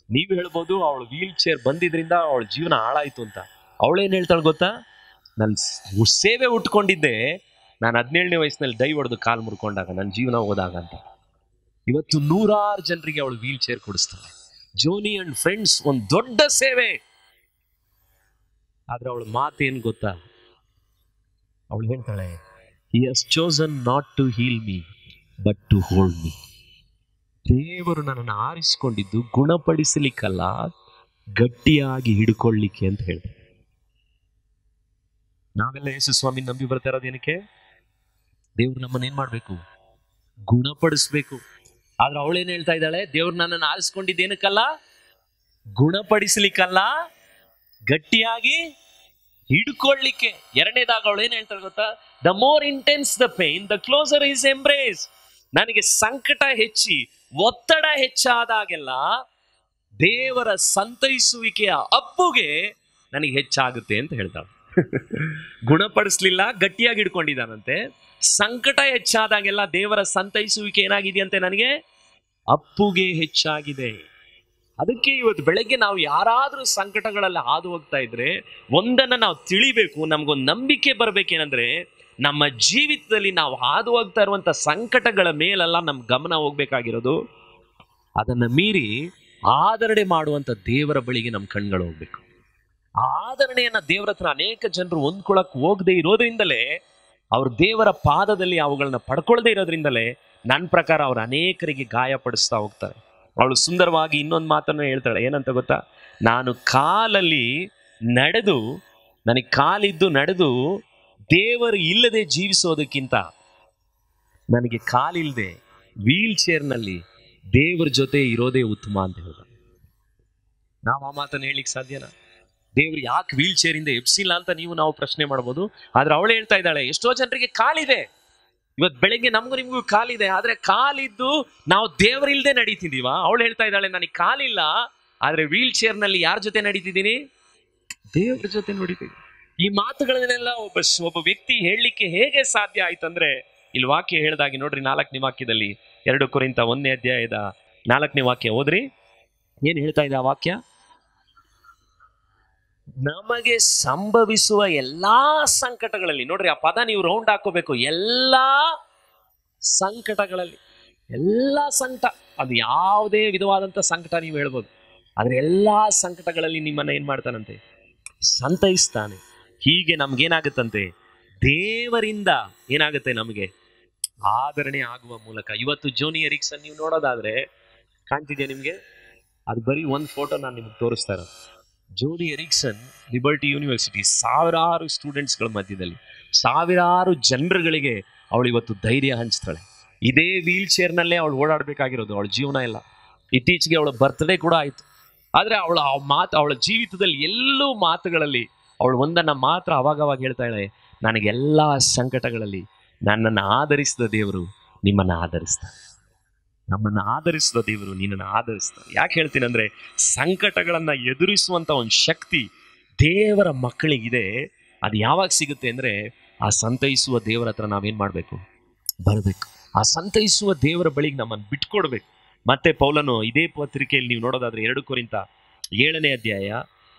ನೀವು ಹೇಳ್ಬೋದು ಅವಳು ವೀಲ್ ಚೇರ್ ಬಂದಿದ್ರಿಂದ ಅವಳ ಜೀವನ ಹಾಳಾಯ್ತು ಅಂತ. ಅವಳೇನು ಹೇಳ್ತಾಳೆ ಗೊತ್ತಾ, ನನ್ನ ಸೇವೆ ಉಟ್ಕೊಂಡಿದ್ದೆ ನಾನು 17ನೇ ವಯಸ್ಸಿನಲ್ಲಿ ಡೈ ಹೊಡೆದು ಕಾಲು ಮುರ್ಕೊಂಡಾಗ, ನನ್ನ ಜೀವನ ಹೋದಾಗ ಅಂತ. ಇವತ್ತು 100 ಜನರಿಗೆ ಅವಳು ವೀಲ್ ಚೇರ್ ಕೊಡಿಸ್ತಾಳೆ. ಜೋನಿ ಅಂಡ್ ಫ್ರೆಂಡ್ಸ್ ಒಂದು ದೊಡ್ಡ ಸೇವೆ. ಆದ್ರೆ ಅವಳ ಮಾತೇನು ಗೊತ್ತಾ, ಅವಳು ಹೇಳ್ತಾಳೆ, He has chosen not to heal me, but to hold me. ದೇವರು ನನ್ನನ್ನು ಆರಿಸಿಕೊಂಡಿದ್ದು ಗುಣಪಡಿಸಲಿಕ್ಕಲ್ಲ, ಗಟ್ಟಿಯಾಗಿ ಹಿಡ್ಕೊಳ್ಳಿಕ್ಕೆ ಅಂತ ಹೇಳ್ತಾರೆ. ನಾವೆಲ್ಲ ಯೇಸು ಸ್ವಾಮಿ ನಂಬಿ ಬರ್ತಾ ಇರೋದು ಏನಕ್ಕೆ? ದೇವ್ರು ನಮ್ಮನ್ನ ಏನ್ ಮಾಡ್ಬೇಕು? ಗುಣಪಡಿಸ್ಬೇಕು. ಆದ್ರೆ ಅವಳೇನ್ ಹೇಳ್ತಾ ಇದ್ದಾಳೆ, ದೇವ್ರು ನನ್ನನ್ನು ಆರಿಸ್ಕೊಂಡಿದ್ದೇನಕ್ಕಲ್ಲ, ಗುಣಪಡಿಸ್ಲಿಕ್ಕಲ್ಲ, ಗಟ್ಟಿಯಾಗಿ ಹಿಡ್ಕೊಳ್ಳಿಕ್ಕೆ. ಎರಡನೇದಾಗ ಅವಳು ಏನ್ ಹೇಳ್ತಾಳೆ ಗೊತ್ತಾ, the more intense the pain, the closer is embrace. ನನಗೆ ಸಂಕಟ ಹೆಚ್ಚಿ, ಒತ್ತಡ ಹೆಚ್ಚಾದಾಗೆಲ್ಲ ದೇವರ ಸಂತೈಸುವಿಕೆಯ ಅಪ್ಪುಗೆ ನನಗೆ ಹೆಚ್ಚಾಗುತ್ತೆ ಅಂತ ಹೇಳ್ತಾಳೆ. ಗುಣಪಡಿಸ್ಲಿಲ್ಲ, ಗಟ್ಟಿಯಾಗಿ ಹಿಡ್ಕೊಂಡಿದ್ದಾನಂತೆ. ಸಂಕಟ ಹೆಚ್ಚಾದಾಗೆಲ್ಲ ದೇವರ ಸಂತೈಸುವಿಕೆ ಏನಾಗಿದೆಯಂತೆ, ನನಗೆ ಅಪ್ಪುಗೆ ಹೆಚ್ಚಾಗಿದೆ. ಅದಕ್ಕೆ ಇವತ್ತು ಬೆಳಗ್ಗೆ ನಾವು ಯಾರಾದ್ರೂ ಸಂಕಟಗಳಲ್ಲಿ ಹಾದು ಹೋಗ್ತಾ ಇದ್ರೆ ಒಂದನ್ನ ನಾವು ತಿಳಿಬೇಕು, ನಮ್ಗೊಂದು ನಂಬಿಕೆ ಬರ್ಬೇಕೇನಂದ್ರೆ, ನಮ್ಮ ಜೀವಿತದಲ್ಲಿ ನಾವು ಹಾದು ಹೋಗ್ತಾ ಇರುವಂತ ಸಂಕಟಗಳ ಮೇಲೆಲ್ಲ ನಮ್ಮ ಗಮನ ಹೋಗ್ಬೇಕಾಗಿರೋದು, ಅದನ್ನ ಮೀರಿ ಆದರಣೆ ಮಾಡುವಂತ ದೇವರ ಬಳಿಗೆ ನಮ್ಮ ಕಣ್ಗಳು ಹೋಗ್ಬೇಕು. ಆ ಆದರಣೆಯನ್ನ ದೇವರ ಹತ್ರ ಅನೇಕ ಜನರು ಹೊಂದ್ಕೊಳಕ್ ಹೋಗದೆ ಇರೋದ್ರಿಂದಲೇ, ಅವ್ರ ದೇವರ ಪಾದದಲ್ಲಿ ಅವುಗಳನ್ನ ಪಡ್ಕೊಳ್ದೇ ಇರೋದ್ರಿಂದಲೇ ನನ್ನ ಪ್ರಕಾರ ಅವ್ರು ಅನೇಕರಿಗೆ ಗಾಯಪಡಿಸ್ತಾ ಹೋಗ್ತಾರೆ. ಅವಳು ಸುಂದರವಾಗಿ ಇನ್ನೊಂದು ಮಾತನ್ನು ಹೇಳ್ತಾಳೆ, ಏನಂತ ಗೊತ್ತಾ, ನಾನು ಕಾಲಲ್ಲಿ ನಡೆದು, ನನಗೆ ಕಾಲಿದ್ದು ನಡೆದು ದೇವರು ಇಲ್ಲದೆ ಜೀವಿಸೋದಕ್ಕಿಂತ ನನಗೆ ಕಾಲಿಲ್ಲದೆ ವೀಲ್ ಚೇರ್ನಲ್ಲಿ ದೇವರ ಜೊತೆ ಇರೋದೇ ಉತ್ತಮ ಅಂತ ಹೇಳ್ತಾರೆ. ನಾವು ಆ ಮಾತನ್ನು ಹೇಳಿಕ್ ಸಾಧ್ಯನಾ? ದೇವ್ರು ಯಾಕೆ ವೀಲ್ ಚೇರಿಂದ ಎಬ್ಸಿಲ್ಲ ಅಂತ ನಾವು ಪ್ರಶ್ನೆ ಮಾಡ್ಬೋದು. ಆದ್ರೆ ಅವಳು ಹೇಳ್ತಾ ಇದ್ದಾಳೆ, ಎಷ್ಟೋ ಜನರಿಗೆ ಕಾಲಿದೆ, ಇವತ್ತು ಬೆಳಗ್ಗೆ ನಮಗೂ ನಿಮಗೂ ಕಾಲಿದೆ, ಆದ್ರೆ ಕಾಲಿದ್ದು ನಾವು ದೇವರಿಲ್ದೆ ನಡೀತಿದೀವ. ಅವಳು ಹೇಳ್ತಾ ಇದ್ದಾಳೆ, ನನಗೆ ಕಾಲಿಲ್ಲ, ಆದ್ರೆ ವೀಲ್ ಚೇರ್ನಲ್ಲಿ ಯಾರ ಜೊತೆ ನಡೀತಿದ್ದೀನಿ? ದೇವರ ಜೊತೆ ನಡೀತೀನಿ. ಈ ಮಾತುಗಳನ್ನೆಲ್ಲ ಒಬ್ಬ ವ್ಯಕ್ತಿ ಹೇಳಲಿಕ್ಕೆ ಹೇಗೆ ಸಾಧ್ಯ ಆಯ್ತಂದ್ರೆ, ಇಲ್ಲಿ ವಾಕ್ಯ ಹೇಳ್ದಾಗಿ ನೋಡ್ರಿ, 4ನೇ ವಾಕ್ಯದಲ್ಲಿ, 2 ಕೊರಿಂಥ 1ನೇ ಅಧ್ಯಾಯದ 4ನೇ ವಾಕ್ಯ ಓದ್ರಿ. ಏನ್ ಹೇಳ್ತಾ ಇದೆ ಆ ವಾಕ್ಯ? ನಮಗೆ ಸಂಭವಿಸುವ ಎಲ್ಲಾ ಸಂಕಟಗಳಲ್ಲಿ, ನೋಡ್ರಿ ಆ ಪದ ನೀವು ರೌಂಡ್ ಹಾಕೋಬೇಕು, ಎಲ್ಲಾ ಸಂಕಟಗಳಲ್ಲಿ, ಎಲ್ಲಾ ಸಂಕಟ, ಅದು ಯಾವುದೇ ವಿಧವಾದಂಥ ಸಂಕಟ ನೀವು ಹೇಳ್ಬೋದು, ಆದ್ರೆ ಎಲ್ಲಾ ಸಂಕಟಗಳಲ್ಲಿ ನಿಮ್ಮನ್ನ ಏನ್ ಮಾಡ್ತಾನಂತೆ? ಸಂತೈಸ್ತಾನೆ. ಹೀಗೆ ನಮ್ಗೇನಾಗುತ್ತಂತೆ? ದೇವರಿಂದ ಏನಾಗುತ್ತೆ? ನಮಗೆ ಆದರಣೆ ಆಗುವ ಮೂಲಕ. ಇವತ್ತು ಜೋನಿ ಎರಿಕ್ಸನ್ ನೀವು ನೋಡೋದಾದ್ರೆ ಕಾಣ್ತಿದ್ಯಾ ನಿಮ್ಗೆ? ಅದು ಬರೀ ಒಂದು ಫೋಟೋ ನಾನು ನಿಮ್ಗೆ ತೋರಿಸ್ತಾ ಇರೋದು. ಜೋನಿ ಎರಿಕ್ಸನ್ ಲಿಬರ್ಟಿ ಯೂನಿವರ್ಸಿಟಿ, ಸಾವಿರಾರು ಸ್ಟೂಡೆಂಟ್ಸ್ಗಳ ಮಧ್ಯದಲ್ಲಿ, ಸಾವಿರಾರು ಜನರುಗಳಿಗೆ ಅವಳು ಇವತ್ತು ಧೈರ್ಯ ಹಂಚ್ತಾಳೆ. ಇದೇ ವೀಲ್ ಚೇರ್ನಲ್ಲೇ ಅವಳು ಓಡಾಡಬೇಕಾಗಿರೋದು ಅವಳ ಜೀವನ ಎಲ್ಲ. ಇತ್ತೀಚೆಗೆ ಅವಳ ಬರ್ತ್ಡೇ ಕೂಡ ಆಯಿತು. ಆದರೆ ಅವಳ ಜೀವಿತದಲ್ಲಿ ಎಲ್ಲೂ ಮಾತುಗಳಲ್ಲಿ ಅವಳು ಒಂದನ್ನು ಮಾತ್ರ ಅವಾಗವಾಗ ಹೇಳ್ತಾಳೆ, ನನಗೆಲ್ಲ ಸಂಕಟಗಳಲ್ಲಿ ನನ್ನನ್ನು ಆಧರಿಸಿದ ದೇವರು ನಿಮ್ಮನ್ನು ಆಧರಿಸ್ತಾರೆ, ನಮ್ಮನ್ನು ಆಧರಿಸಿದ ದೇವರು ನಿನ್ನನ್ನು ಆಧರಿಸ್ತಾರೆ. ಯಾಕೆ ಹೇಳ್ತೀನಿ ಅಂದರೆ, ಸಂಕಟಗಳನ್ನು ಎದುರಿಸುವಂಥ ಒಂದು ಶಕ್ತಿ ದೇವರ ಮಕ್ಕಳಿಗಿದೆ. ಅದು ಯಾವಾಗ ಸಿಗುತ್ತೆ ಅಂದರೆ, ಆ ಸಂತೈಸುವ ದೇವರ ಹತ್ರ ನಾವೇನು ಮಾಡಬೇಕು? ಬರಬೇಕು. ಆ ಸಂತೈಸುವ ದೇವರ ಬಳಿಗೆ ನಮ್ಮನ್ನು ಬಿಟ್ಕೊಡ್ಬೇಕು. ಮತ್ತೆ ಪೌಲನು ಇದೇ ಪತ್ರಿಕೆಯಲ್ಲಿ ನೀವು ನೋಡೋದಾದ್ರೆ 2 ಕೊರಿಂಥ 7ನೇ ಅಧ್ಯಾಯ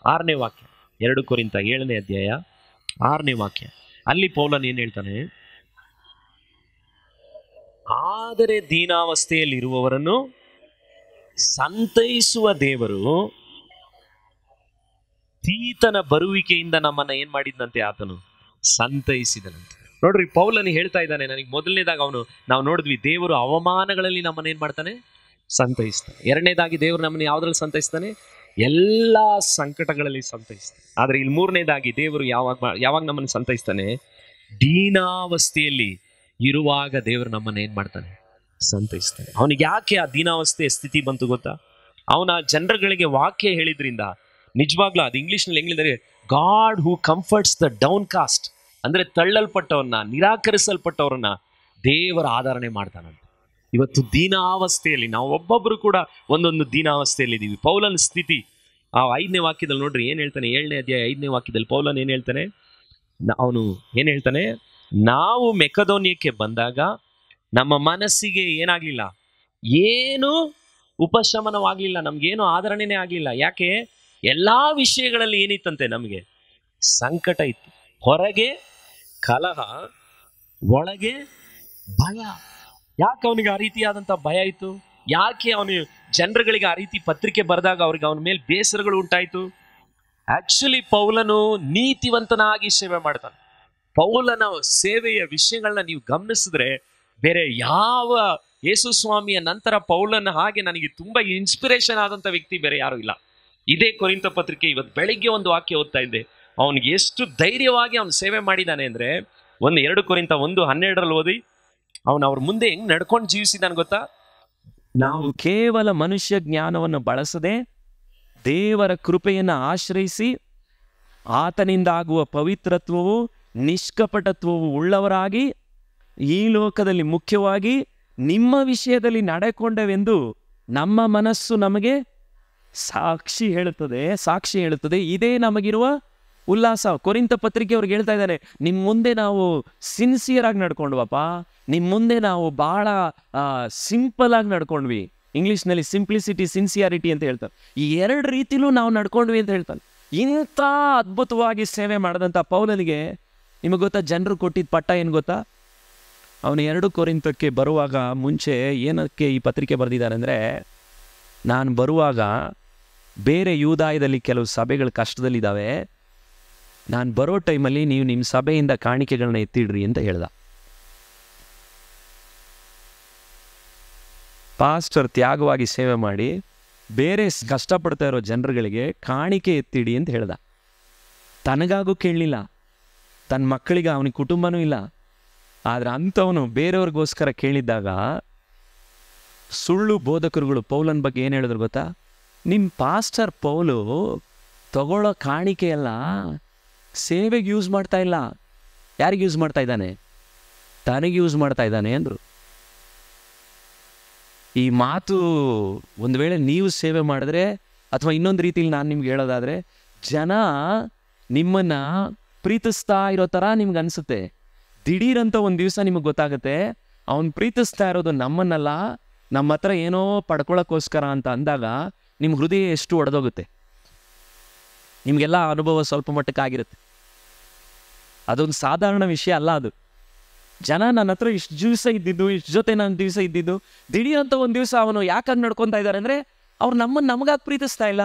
6ನೇ ವಾಕ್ಯ, 2 ಕೊರಿಂಥ 7ನೇ ಅಧ್ಯಾಯ 6ನೇ ವಾಕ್ಯ, ಅಲ್ಲಿ ಪೌಲನ್ ಏನ್ ಹೇಳ್ತಾನೆ? ಆದರೆ ದೀನಾವಸ್ಥೆಯಲ್ಲಿರುವವರನ್ನು ಸಂತೈಸುವ ದೇವರು ತೀತನ ಬರುವಿಕೆಯಿಂದ ನಮ್ಮನ್ನ ಏನ್ ಮಾಡಿದ್ನಂತೆ? ಆತನು ಸಂತೈಸಿದನಂತೆ. ನೋಡ್ರಿ, ಪೌಲನು ಹೇಳ್ತಾ ಇದ್ದಾನೆ, ನನಗೆ ಮೊದಲನೇದಾಗ ನಾವು ನೋಡಿದ್ವಿ, ದೇವರು ಅವಮಾನಗಳಲ್ಲಿ ನಮ್ಮನ್ನ ಏನ್ ಮಾಡ್ತಾನೆ? ಸಂತೈಸ್ತಾನೆ. ಎರಡನೇದಾಗಿ ದೇವರು ನಮ್ಮನ್ನು ಯಾವ್ದ್ರಲ್ಲಿ ಸಂತೈಸ್ತಾನೆ? ಎಲ್ಲಾ ಸಂಕಟಗಳಲ್ಲಿ ಸಂತೈಸ್ತಾನೆ. ಆದ್ರೆ ಇಲ್ಲಿ ಮೂರನೇದಾಗಿ ದೇವರು ಯಾವಾಗ ನಮ್ಮನ್ನು ಸಂತೈಸ್ತಾನೆ? ದೀನಾವಸ್ಥೆಯಲ್ಲಿ ಇರುವಾಗ ದೇವರು ನಮ್ಮನ್ನ ಏನ್ ಮಾಡ್ತಾನೆ? ಸಂತೈಸ್ತಾನೆ. ಅವನಿಗೆ ಯಾಕೆ ಆ ದೀನಾವಸ್ಥೆಯ ಸ್ಥಿತಿ ಬಂತು ಗೊತ್ತಾ? ಅವನ ಜನರುಗಳಿಗೆ ವಾಕ್ಯ ಹೇಳಿದ್ರಿಂದ, ನಿಜವಾಗ್ಲೂ ಅದು ಇಂಗ್ಲಿಷ್ನಲ್ಲಿ ಹೆಂಗಿದ್ದಾರೆ? God who comforts the downcast, ಅಂದ್ರೆ ತಳ್ಳಲ್ಪಟ್ಟವ್ರನ್ನ, ನಿರಾಕರಿಸಲ್ಪಟ್ಟವ್ರನ್ನ ದೇವರ ಆಧರಣೆ ಮಾಡ್ತಾನಂತೆ. ಇವತ್ತು ದೀನಾವಸ್ಥೆಯಲ್ಲಿ ನಾವು ಒಬ್ಬೊಬ್ರು ಕೂಡ ಒಂದೊಂದು ದೀನಾವಸ್ಥೆಯಲ್ಲಿ ಇದ್ದೀವಿ. ಪೌಲನ ಸ್ಥಿತಿ ಆ 5ನೇ ವಾಕ್ಯದಲ್ಲಿ ನೋಡ್ರಿ ಏನ್ ಹೇಳ್ತಾನೆ? 7ನೇ ಅಧ್ಯಾಯ 5ನೇ ವಾಕ್ಯದಲ್ಲಿ ಪೌಲನ್ ಏನ್ ಹೇಳ್ತಾನೆ? ಅವನು ಏನ್ ಹೇಳ್ತಾನೆ? ನಾವು ಮೆಕದೋನ್ಯಕ್ಕೆ ಬಂದಾಗ ನಮ್ಮ ಮನಸ್ಸಿಗೆ ಏನಾಗ್ಲಿಲ್ಲ, ಏನು ಉಪಶಮನವಾಗ್ಲಿಲ್ಲ, ನಮ್ಗೇನು ಆದರಣೆನೇ ಆಗ್ಲಿಲ್ಲ. ಯಾಕೆ? ಎಲ್ಲಾ ವಿಷಯಗಳಲ್ಲಿ ಏನಿತ್ತಂತೆ? ನಮಗೆ ಸಂಕಟ ಇತ್ತು. ಹೊರಗೆ ಕಲಹ, ಒಳಗೆ ಭಯ. ಯಾಕೆ ಅವನಿಗೆ ಆ ರೀತಿಯಾದಂಥ ಭಯ ಇತ್ತು? ಯಾಕೆ ಅವನು ಜನರುಗಳಿಗೆ ಆ ರೀತಿ ಪತ್ರಿಕೆ ಬರೆದಾಗ ಅವ್ರಿಗೆ ಅವನ ಮೇಲೆ ಬೇಸರಗಳು ಉಂಟಾಯಿತು? ಆಕ್ಚುಲಿ ಪೌಲನು ನೀತಿವಂತನಾಗಿ ಸೇವೆ ಮಾಡ್ತಾನೆ. ಪೌಲನ ಸೇವೆಯ ವಿಷಯಗಳನ್ನ ನೀವು ಗಮನಿಸಿದ್ರೆ ಬೇರೆ ಯಾವ ಯೇಸು ಸ್ವಾಮಿಯ ನಂತರ ಪೌಲನ ಹಾಗೆ ನನಗೆ ತುಂಬಾ ಇನ್ಸ್ಪಿರೇಷನ್ ಆದಂಥ ವ್ಯಕ್ತಿ ಬೇರೆ ಯಾರು ಇಲ್ಲ. ಇದೇ ಕೊರಿಂಥ ಪತ್ರಿಕೆ ಇವತ್ತು ಬೆಳಿಗ್ಗೆ ಒಂದು ವಾಕ್ಯ ಓದ್ತಾ ಇದ್ದೆ. ಅವನಿಗೆ ಎಷ್ಟು ಧೈರ್ಯವಾಗಿ ಅವನು ಸೇವೆ ಮಾಡಿದ್ದಾನೆ ಅಂದ್ರೆ, 2 ಕೊರಿಂಥ 1:12 ಓದಿ, ಅವನು ಅವ್ರ ಮುಂದೆ ಹೆಂಗ್ ನಡ್ಕೊಂಡು ಜೀವಿಸಿದಾನೆ ಗೊತ್ತಾ? ನಾವು ಕೇವಲ ಮನುಷ್ಯ ಜ್ಞಾನವನ್ನು ಬಳಸದೆ ದೇವರ ಕೃಪೆಯನ್ನು ಆಶ್ರಯಿಸಿ ಆತನಿಂದ ಆಗುವ ಪವಿತ್ರತ್ವವು ನಿಷ್ಕಪಟತ್ವವು ಉಳ್ಳವರಾಗಿ ಈ ಲೋಕದಲ್ಲಿ ಮುಖ್ಯವಾಗಿ ನಿಮ್ಮ ವಿಷಯದಲ್ಲಿ ನಡೆಕೊಂಡವೆಂದು ನಮ್ಮ ಮನಸ್ಸು ನಮಗೆ ಸಾಕ್ಷಿ ಹೇಳುತ್ತದೆ. ಇದೇ ನಮಗಿರುವ ಉಲ್ಲಾಸ. ಕೊರಿಂಥ ಪತ್ರಿಕೆ ಅವ್ರಿಗೆ ಹೇಳ್ತಾ ಇದ್ದಾರೆ, ನಿಮ್ಮ ಮುಂದೆ ನಾವು ಸಿನ್ಸಿಯರ್ ಆಗಿ ನಡ್ಕೊಂಡ್ವಪ್ಪ, ನಿಮ್ಮ ಮುಂದೆ ನಾವು ಬಹಳ ಸಿಂಪಲ್ ಆಗಿ ನಡ್ಕೊಂಡ್ವಿ. ಇಂಗ್ಲೀಷ್ನಲ್ಲಿ ಸಿಂಪ್ಲಿಸಿಟಿ, ಸಿನ್ಸಿಯಾರಿಟಿ ಅಂತ ಹೇಳ್ತಾರೆ. ಈ 2 ರೀತಿಲೂ ನಾವು ನಡ್ಕೊಂಡ್ವಿ ಅಂತ ಹೇಳ್ತಾನೆ. ಇಂಥ ಅದ್ಭುತವಾಗಿ ಸೇವೆ ಮಾಡಿದಂಥ ಪೌಲನಿಗೆ ನಿಮಗೆ ಗೊತ್ತಾ ಜನರು ಕೊಟ್ಟಿದ್ದ ಪಟ್ಟ ಏನು ಗೊತ್ತಾ? ಅವನು 2 ಕೊರಿಂಥಕ್ಕೆ ಬರುವಾಗ ಮುಂಚೆ ಏನಕ್ಕೆ ಈ ಪತ್ರಿಕೆ ಬರೆದಿದ್ದಾನೆ ಅಂದರೆ, ನಾನು ಬರುವಾಗ ಬೇರೆ ಯೂದಾಯದಲ್ಲಿ ಕೆಲವು ಸಭೆಗಳು ಕಷ್ಟದಲ್ಲಿದ್ದಾವೆ, ನಾನು ಬರೋ ಟೈಮಲ್ಲಿ ನೀವು ನಿಮ್ಮ ಸಭೆಯಿಂದ ಕಾಣಿಕೆಗಳನ್ನ ಎತ್ತಿಡ್ರಿ ಅಂತ ಹೇಳ್ದ. ಪಾಸ್ಟರ್ ತ್ಯಾಗವಾಗಿ ಸೇವೆ ಮಾಡಿ ಬೇರೆ ಕಷ್ಟಪಡ್ತಾ ಇರೋ ಜನರುಗಳಿಗೆ ಕಾಣಿಕೆ ಎತ್ತಿಡಿ ಅಂತ ಹೇಳ್ದ. ತನಗಾಗೂ ಕೇಳಲಿಲ್ಲ, ತನ್ನ ಮಕ್ಕಳಿಗೆ ಅವನಿಗೆ ಕುಟುಂಬನೂ ಇಲ್ಲ. ಆದರೆ ಅಂಥವನು ಬೇರೆಯವ್ರಿಗೋಸ್ಕರ ಕೇಳಿದ್ದಾಗ ಸುಳ್ಳು ಬೋಧಕರುಗಳು ಪೌಲನ ಬಗ್ಗೆ ಏನು ಹೇಳಿದ್ರು ಗೊತ್ತಾ? ನಿಮ್ಮ ಪಾಸ್ಟರ್ ಪೌಲು ತಗೊಳ್ಳೋ ಕಾಣಿಕೆ ಎಲ್ಲ ಸೇವೆಗೆ ಯೂಸ್ ಮಾಡ್ತಾ ಇಲ್ಲ. ಯಾರಿಗೆ ಯೂಸ್ ಮಾಡ್ತಾ ಇದ್ದಾನೆ? ತನಗೆ ಯೂಸ್ ಮಾಡ್ತಾ ಇದ್ದಾನೆ ಅಂದರು. ಈ ಮಾತು ಒಂದು ವೇಳೆ ನೀವು ಸೇವೆ ಮಾಡಿದ್ರೆ, ಅಥವಾ ಇನ್ನೊಂದು ರೀತಿಯಲ್ಲಿ ನಾನು ನಿಮ್ಗೆ ಹೇಳೋದಾದರೆ, ಜನ ನಿಮ್ಮನ್ನು ಪ್ರೀತಿಸ್ತಾ ಇರೋ ಥರ ನಿಮ್ಗೆ ಅನಿಸುತ್ತೆ. ದಿಢೀರಂತ ಒಂದು ದಿವಸ ನಿಮಗೆ ಗೊತ್ತಾಗುತ್ತೆ ಅವನು ಪ್ರೀತಿಸ್ತಾ ಇರೋದು ನಮ್ಮನ್ನಲ್ಲ, ನಮ್ಮ ಹತ್ರ ಏನೋ ಪಡ್ಕೊಳ್ಳೋಕ್ಕೋಸ್ಕರ ಅಂತ ಅಂದಾಗ ನಿಮ್ಮ ಹೃದಯ ಎಷ್ಟು ಒಡೆದೋಗುತ್ತೆ. ನಿಮಗೆಲ್ಲ ಅನುಭವ ಸ್ವಲ್ಪ ಮಟ್ಟಕ್ಕೆ ಆಗಿರುತ್ತೆ. ಅದೊಂದು ಸಾಧಾರಣ ವಿಷಯ ಅಲ್ಲ ಅದು. ಜನ ನನ್ನ ಹತ್ರ ಇಷ್ಟು ದಿವಸ ಇದ್ದಿದ್ದು, ಇಷ್ಟು ಜೊತೆ ನಾನು ದಿವಸ ಇದ್ದಿದ್ದು, ದಿಢೀರಂತ ಒಂದು ದಿವಸ ಅವನು ಯಾಕಾಗಿ ನಡ್ಕೊತಾ ಇದ್ದಾರೆ ಅಂದರೆ ಅವ್ರು ನಮಗಾಗಿ ಪ್ರೀತಿಸ್ತಾ ಇಲ್ಲ,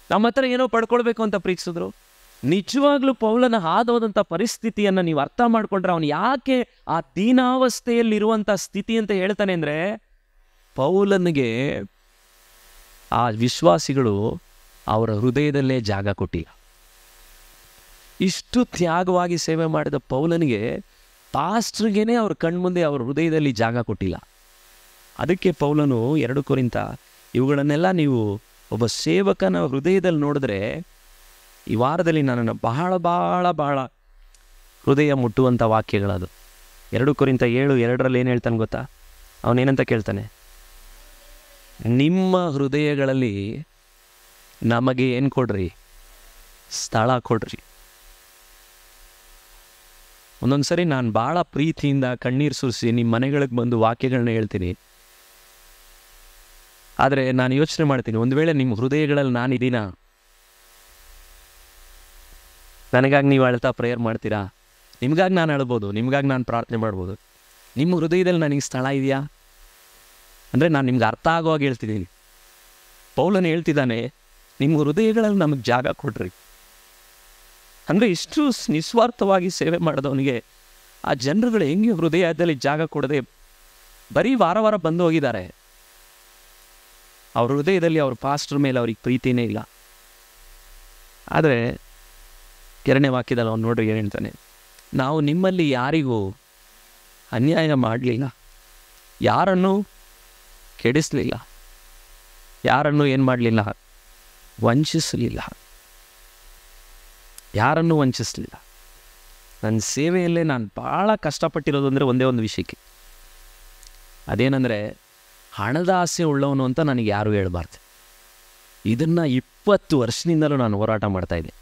ನಮ್ಮ ಹತ್ರ ಏನೋ ಪಡ್ಕೊಳ್ಬೇಕು ಅಂತ ಪ್ರೀತಿಸಿದ್ರು. ನಿಜವಾಗ್ಲೂ ಪೌಲನ ಹಾದೋದಂಥ ಪರಿಸ್ಥಿತಿಯನ್ನು ನೀವು ಅರ್ಥ ಮಾಡ್ಕೊಂಡ್ರೆ ಅವನು ಯಾಕೆ ಆ ದೀನಾವಸ್ಥೆಯಲ್ಲಿರುವಂಥ ಸ್ಥಿತಿ ಅಂತ ಹೇಳ್ತಾನೆ ಅಂದರೆ, ಪೌಲನಿಗೆ ಆ ವಿಶ್ವಾಸಿಗಳು ಅವರ ಹೃದಯದಲ್ಲೇ ಜಾಗ ಕೊಟ್ಟಿಲ್ಲ. ಇಷ್ಟು ತ್ಯಾಗವಾಗಿ ಸೇವೆ ಮಾಡಿದ ಪೌಲನಿಗೆ ಪಾಸ್ಟ್ರಿಗೇನೆ ಅವ್ರ ಕಣ್ಮುಂದೆ ಅವ್ರ ಹೃದಯದಲ್ಲಿ ಜಾಗ ಕೊಟ್ಟಿಲ್ಲ. ಅದಕ್ಕೆ ಪೌಲನು 2 ಕೊರಿಂಥ ಇವುಗಳನ್ನೆಲ್ಲ ನೀವು ಒಬ್ಬ ಸೇವಕನ ಹೃದಯದಲ್ಲಿ ನೋಡಿದ್ರೆ, ಈ ವಾರದಲ್ಲಿ ನನ್ನನ್ನು ಬಹಳ ಬಹಳ ಬಹಳ ಹೃದಯ ಮುಟ್ಟುವಂಥ ವಾಕ್ಯಗಳದು. 2 ಕೊರಿಂಥ 7:2 ಏನು ಹೇಳ್ತಾನೆ ಗೊತ್ತಾ? ಅವನೇನಂತ ಕೇಳ್ತಾನೆ, ನಿಮ್ಮ ಹೃದಯಗಳಲ್ಲಿ ನಮಗೆ ಏನು ಕೊಡ್ರಿ? ಸ್ಥಳ ಕೊಡ್ರಿ. ಒಂದೊಂದು ಸರಿ ನಾನು ಭಾಳ ಪ್ರೀತಿಯಿಂದ ಕಣ್ಣೀರು ಸುರಿಸಿ ನಿಮ್ಮ ಮನೆಗಳಿಗೆ ಬಂದು ವಾಕ್ಯಗಳನ್ನ ಹೇಳ್ತೀನಿ. ಆದರೆ ನಾನು ಯೋಚನೆ ಮಾಡ್ತೀನಿ, ಒಂದು ವೇಳೆ ನಿಮ್ಮ ಹೃದಯಗಳಲ್ಲಿ ನಾನಿದ್ದೀನಾ? ನನಗಾಗಿ ನೀವು ಅಳ್ತಾ ಪ್ರೇಯರ್ ಮಾಡ್ತೀರಾ? ನಿಮಗಾಗಿ ನಾನು ಅಳ್ಬೋದು, ನಿಮಗಾಗಿ ನಾನು ಪ್ರಾರ್ಥನೆ ಮಾಡ್ಬೋದು. ನಿಮ್ಮ ಹೃದಯದಲ್ಲಿ ನನಗೆ ಸ್ಥಳ ಇದೆಯಾ ಅಂದರೆ ನಾನು ನಿಮ್ಗೆ ಅರ್ಥ ಆಗುವಾಗ ಹೇಳ್ತಿದ್ದೀನಿ. ಪೌಲನು ಹೇಳ್ತಿದ್ದಾನೆ, ನಿಮ್ಮ ಹೃದಯಗಳಲ್ಲಿ ನಮಗೆ ಜಾಗ ಕೊಡ್ರಿ. ಅಂದರೆ ಇಷ್ಟು ನಿಸ್ವಾರ್ಥವಾಗಿ ಸೇವೆ ಮಾಡಿದವನಿಗೆ ಆ ಜನರುಗಳು ಹೆಂಗೆ ಹೃದಯದಲ್ಲಿ ಜಾಗ ಕೊಡದೆ ಬರೀ ವಾರ ವಾರ ಬಂದು ಹೋಗಿದ್ದಾರೆ. ಅವ್ರ ಹೃದಯದಲ್ಲಿ ಅವ್ರ ಪಾಸ್ಟರ್ ಮೇಲೆ ಅವ್ರಿಗೆ ಪ್ರೀತಿನೇ ಇಲ್ಲ. ಆದರೆ 2ನೇ ವಾಕ್ಯದಲ್ಲಿ ಅವ್ನು ನೋಡ್ರಿ ಏನು ಹೇಳ್ತಾನೆ, ನಾವು ನಿಮ್ಮಲ್ಲಿ ಯಾರಿಗೂ ಅನ್ಯಾಯ ಮಾಡಲಿಲ್ಲ, ಯಾರನ್ನೂ ಕೆಡಿಸಲಿಲ್ಲ, ಯಾರನ್ನೂ ಏನು ಮಾಡಲಿಲ್ಲ? ವಂಚಿಸಲಿಲ್ಲ, ಯಾರನ್ನೂ ವಂಚಿಸಲಿಲ್ಲ. ನನ್ನ ಸೇವೆಯಲ್ಲೇ ನಾನು ಭಾಳ ಕಷ್ಟಪಟ್ಟಿರೋದು ಅಂದರೆ ಒಂದೇ ಒಂದು ವಿಷಯಕ್ಕೆ, ಅದೇನೆಂದರೆ ಹಣದ ಆಸೆ ಉಳ್ಳವನು ಅಂತ ನನಗೆ ಯಾರೂ ಹೇಳ್ಬಾರ್ದು. ಇದನ್ನು 20 ವರ್ಷದಿಂದಲೂ ನಾನು ಹೋರಾಟ ಮಾಡ್ತಾಯಿದ್ದೆ.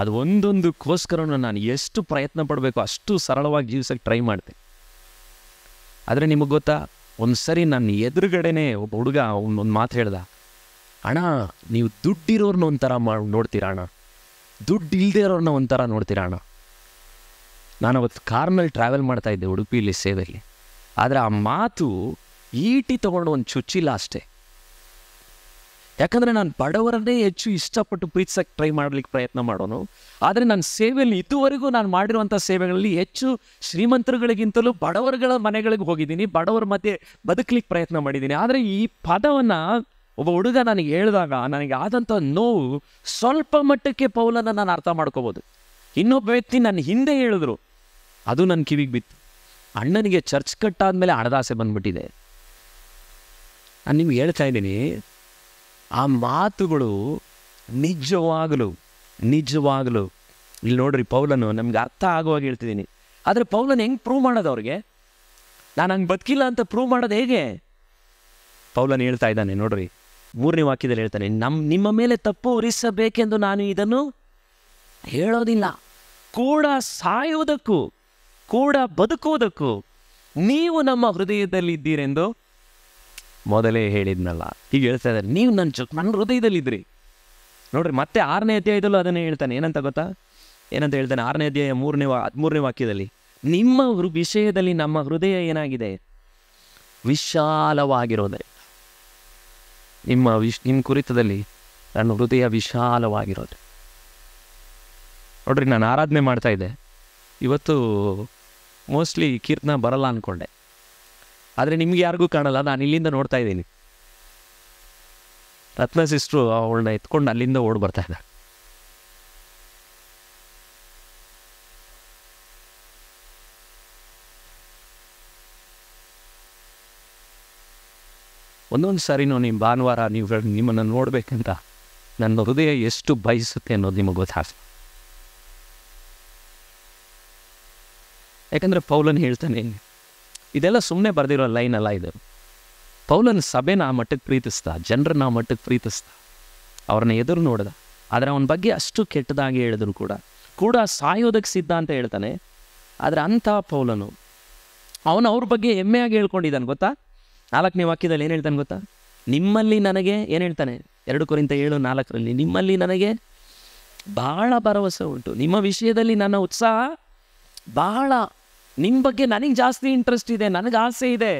ಅದು ಒಂದೊಂದಕ್ಕೋಸ್ಕರನೂ ನಾನು ಎಷ್ಟು ಪ್ರಯತ್ನ ಪಡಬೇಕು ಅಷ್ಟು ಸರಳವಾಗಿ ಜೀವಿಸೋಕ್ಕೆ ಟ್ರೈ ಮಾಡ್ತೆ. ಆದರೆ ನಿಮಗೆ ಗೊತ್ತಾ, ಒಂದು ಸರಿ ನನ್ನ ಎದುರುಗಡೆನೇ ಒಬ್ಬ ಹುಡುಗ ಒಂದು ಮಾತು ಹೇಳ್ದ, ಅಣ್ಣ ನೀವು ದುಡ್ಡಿರೋರ್ನ ಒಂಥರ ನೋಡ್ತೀರಾ ಅಣ್ಣ, ದುಡ್ಡು ಇಲ್ಲದೆ ಇರೋರನ್ನ ಒಂಥರ ನೋಡ್ತೀರಾ ಅಣ್ಣ. ನಾನು ಅವತ್ತು ಕಾರ್ನಲ್ಲಿ ಟ್ರಾವೆಲ್ ಮಾಡ್ತಾಯಿದ್ದೆ ಉಡುಪಿಯಲ್ಲಿ ಸೇವೆಯಲ್ಲಿ. ಆದರೆ ಆ ಮಾತು ಈಟಿ ತೊಗೊಂಡು ಒಂದು ಚುಚ್ಚಿಲ್ಲ ಅಷ್ಟೇ. ಯಾಕಂದರೆ ನಾನು ಬಡವರನ್ನೇ ಹೆಚ್ಚು ಇಷ್ಟಪಟ್ಟು ಪ್ರೀತಿಸೋಕ್ಕೆ ಟ್ರೈ ಮಾಡಲಿಕ್ಕೆ ಪ್ರಯತ್ನ ಮಾಡೋನು. ಆದರೆ ನನ್ನ ಸೇವೆಯಲ್ಲಿ ಇದುವರೆಗೂ ನಾನು ಮಾಡಿರುವಂಥ ಸೇವೆಗಳಲ್ಲಿ ಹೆಚ್ಚು ಶ್ರೀಮಂತರುಗಳಿಗಿಂತಲೂ ಬಡವರುಗಳ ಮನೆಗಳಿಗೆ ಹೋಗಿದ್ದೀನಿ, ಬಡವರ ಮಧ್ಯೆ ಬದುಕಲಿಕ್ಕೆ ಪ್ರಯತ್ನ ಮಾಡಿದ್ದೀನಿ. ಆದರೆ ಈ ಪದವನ್ನು ಒಬ್ಬ ಹುಡುಗ ನನಗೆ ಹೇಳಿದಾಗ ನನಗೆ ಆದಂಥ ನೋವು ಸ್ವಲ್ಪ ಮಟ್ಟಕ್ಕೆ ಪೌಲನ್ನು ನಾನು ಅರ್ಥ ಮಾಡ್ಕೋಬೋದು. ಇನ್ನೊಬ್ಬ ವ್ಯಕ್ತಿ ನನ್ನ ಹಿಂದೆ ಹೇಳಿದ್ರು, ಅದು ನನ್ನ ಕಿವಿಗೆ ಬಿತ್ತು. ಅಣ್ಣನಿಗೆ ಚರ್ಚ್ ಕಟ್ಟಾದ್ಮೇಲೆ ಹಣದಾಸೆ ಬಂದ್ಬಿಟ್ಟಿದೆ. ನಾನು ನಿಮ್ಗೆ ಹೇಳ್ತಾ ಇದ್ದೀನಿ, ಆ ಮಾತುಗಳು ನಿಜವಾಗಲು ಇಲ್ಲಿ ನೋಡ್ರಿ, ಪೌಲನು ನಮ್ಗೆ ಅರ್ಥ ಆಗುವಾಗ ಹೇಳ್ತಿದ್ದೀನಿ. ಆದರೆ ಪೌಲನ್ ಹೆಂಗೆ ಪ್ರೂವ್ ಮಾಡೋದು ಅವ್ರಿಗೆ? ನಾನು ಹಂಗೆ ಬದುಕಿಲ್ಲ ಅಂತ ಪ್ರೂವ್ ಮಾಡೋದು ಹೇಗೆ? ಪೌಲನ್ ಹೇಳ್ತಾ ಇದ್ದಾನೆ ನೋಡ್ರಿ, 3ನೇ ವಾಕ್ಯದಲ್ಲಿ ಹೇಳ್ತಾನೆ, ನಿಮ್ಮ ಮೇಲೆ ತಪ್ಪು ಹೊರಿಸಬೇಕೆಂದು ನಾನು ಇದನ್ನು ಹೇಳೋದಿಲ್ಲ, ಕೂಡ ಸಾಯುವುದಕ್ಕೂ ಕೂಡ ಬದುಕುವುದಕ್ಕೂ ನೀವು ನಮ್ಮ ಹೃದಯದಲ್ಲಿ ಇದ್ದೀರೆಂದು ಮೊದಲೇ ಹೇಳಿದ್ನಲ್ಲ. ಹೀಗೆ ಹೇಳ್ತಾ ಇದ್ದಾರೆ, ನೀವು ನನ್ನ ಹೃದಯದಲ್ಲಿದ್ರಿ. ನೋಡ್ರಿ, ಮತ್ತೆ 6ನೇ ಅಧ್ಯಾಯದಲ್ಲೂ ಅದನ್ನೇ ಹೇಳ್ತಾನೆ. ಏನಂತ ಗೊತ್ತಾ? ಏನಂತ ಹೇಳ್ತಾನೆ? 6ನೇ ಅಧ್ಯಾಯ 13ನೇ ವಾಕ್ಯದಲ್ಲಿ, ನಿಮ್ಮ ವಿಷಯದಲ್ಲಿ ನಮ್ಮ ಹೃದಯ ಏನಾಗಿದೆ? ವಿಶಾಲವಾಗಿರೋದೇ. ನಿಮ್ಮ ಕುರಿತದಲ್ಲಿ ನನ್ನ ಹೃದಯ ವಿಶಾಲವಾಗಿರೋದು. ನೋಡ್ರಿ, ನಾನು ಆರಾಧನೆ ಮಾಡ್ತಾ ಇದ್ದೆ. ಇವತ್ತು ಮೋಸ್ಟ್ಲಿ ಕೀರ್ತನ ಬರಲ್ಲ ಅಂದ್ಕೊಂಡೆ, ಆದರೆ ನಿಮ್ಗೆ ಯಾರಿಗೂ ಕಾಣಲ್ಲ. ನಾನು ಇಲ್ಲಿಂದ ನೋಡ್ತಾ ಇದ್ದೀನಿ, ರತ್ನ ಸಿಸ್ಟ್ರು ಅವಳನ್ನ ಎತ್ಕೊಂಡು ಅಲ್ಲಿಂದ ಓಡ್ ಬರ್ತಾ ಇದ್ದಾರೆ. ಒಂದೊಂದು ಸಾರಿನೂ ನಿಮ್ಮ ಭಾನುವಾರ ನಿಮ್ಮನ್ನು ನೋಡಬೇಕಂತ ನನ್ನ ಹೃದಯ ಎಷ್ಟು ಬಯಸುತ್ತೆ ಅನ್ನೋದು ನಿಮಗೆ ಗೊತ್ತಾಗ್ತದೆ. ಯಾಕಂದರೆ ಪೌಲನ್ ಹೇಳ್ತಾನೆ, ಇದೆಲ್ಲ ಸುಮ್ಮನೆ ಬರೆದಿರೋ ಲೈನ್ ಅಲ್ಲ ಇದು. ಪೌಲನ್ ಸಭೆನ ಆ ಮಟ್ಟಕ್ಕೆ ಪ್ರೀತಿಸ್ತಾ, ಜನರನ್ನ ಆ ಮಟ್ಟಕ್ಕೆ ಪ್ರೀತಿಸ್ತಾ, ಅವ್ರನ್ನ ಎದುರು ನೋಡ್ದ. ಆದರೆ ಅವನ ಬಗ್ಗೆ ಅಷ್ಟು ಕೆಟ್ಟದಾಗಿ ಹೇಳಿದ್ರು ಕೂಡ ಸಾಯೋದಕ್ಕೆ ಸಿದ್ಧ ಅಂತ ಹೇಳ್ತಾನೆ. ಆದರೆ ಅಂಥ ಪೌಲನು ಅವನು ಅವ್ರ ಬಗ್ಗೆ ಹೆಮ್ಮೆಯಾಗಿ ಹೇಳ್ಕೊಂಡಿದ್ದಾನೆ ಗೊತ್ತಾ? 4ನೇ ವಾಕ್ಯದಲ್ಲಿ ಏನು ಹೇಳ್ತಾನೆ ಗೊತ್ತಾ? ನಿಮ್ಮಲ್ಲಿ ನನಗೆ ಏನು ಹೇಳ್ತಾನೆ? 2 ಕೊರಿಂಥ 7:4 ನಿಮ್ಮಲ್ಲಿ ನನಗೆ ಬಹಳ ಭರವಸೆ ಉಂಟು. ನಿಮ್ಮ ವಿಷಯದಲ್ಲಿ ನನ್ನ ಉತ್ಸಾಹ ಬಹಳ. ನಿಮ್ಮ ಬಗ್ಗೆ ನನಗೆ ಜಾಸ್ತಿ ಇಂಟ್ರೆಸ್ಟ್ ಇದೆ, ನನಗೆ ಆಸೆ ಇದೆ.